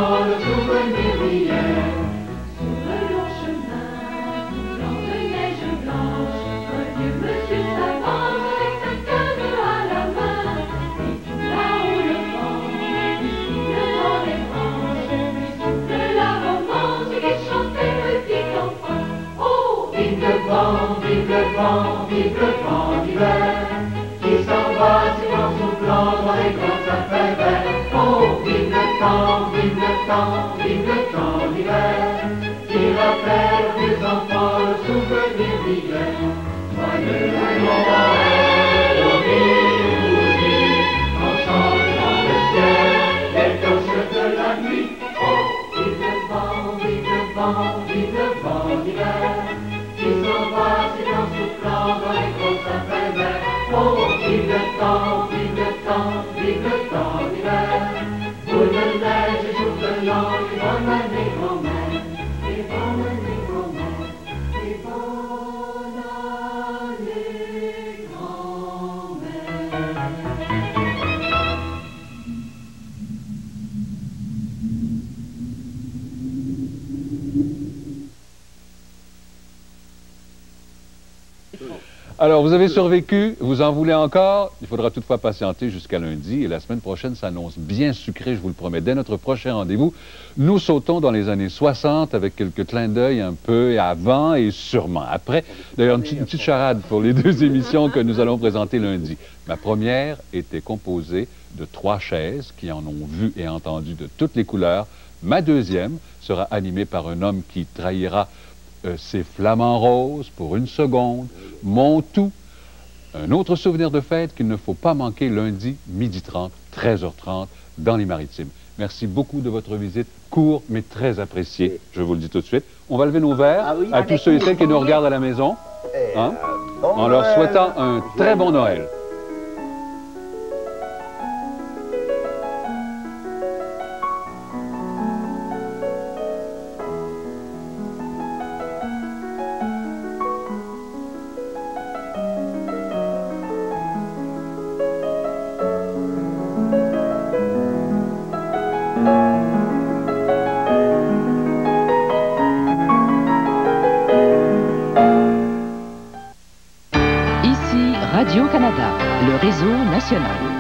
enfants le souvenir d'hier. Sur le long chemin, blanc de neige blanche, un vieux monsieur s'avance avec sa canne à la main. Et tout là-haut le vent, il souffle dans les branches, il souffle la romance qu'il chantait petit enfant. Oh, vive le vent, vive le vent, vive le vent d'hiver, qui s'en va sur soufflant dans les grands sapins verts. Oh, vive le temps, vive le temps, vive le temps d'hiver, qui rappelle aux vieux enfants le souvenir d'hier. Joyeux Noël, au mille ensemble dans le ciel, les cloches de la nuit. Oh, vive le vent, vive le vent, vive le vent d'hiver, qui s'en va en soufflant dans les gros sapins verts. Oh, vive le temps, vive le temps, vive le temps d'hiver, boule de neige et jour de l'an, et bonne année grand-mère, et bonne année grand-mère, et bonne année grand-mère. Alors, vous avez survécu, vous en voulez encore? Il faudra toutefois patienter jusqu'à lundi et la semaine prochaine s'annonce bien sucrée, je vous le promets. Dès notre prochain rendez-vous, nous sautons dans les années 60 avec quelques clins d'œil un peu avant et sûrement après. D'ailleurs, une petite charade pour les deux émissions que nous allons présenter lundi. Ma première était composée de 3 chaises qui en ont vu et entendu de toutes les couleurs. Ma deuxième sera animée par un homme qui trahira ses flamants roses pour une seconde, mon tout. Un autre souvenir de fête qu'il ne faut pas manquer lundi, 12h30, 13h30, dans les Maritimes. Merci beaucoup de votre visite, court mais très appréciée, je vous le dis tout de suite. On va lever nos verres à tous ceux et celles qui nous regardent à la maison, hein, en leur souhaitant un très bon Noël. Radio-Canada, le réseau national.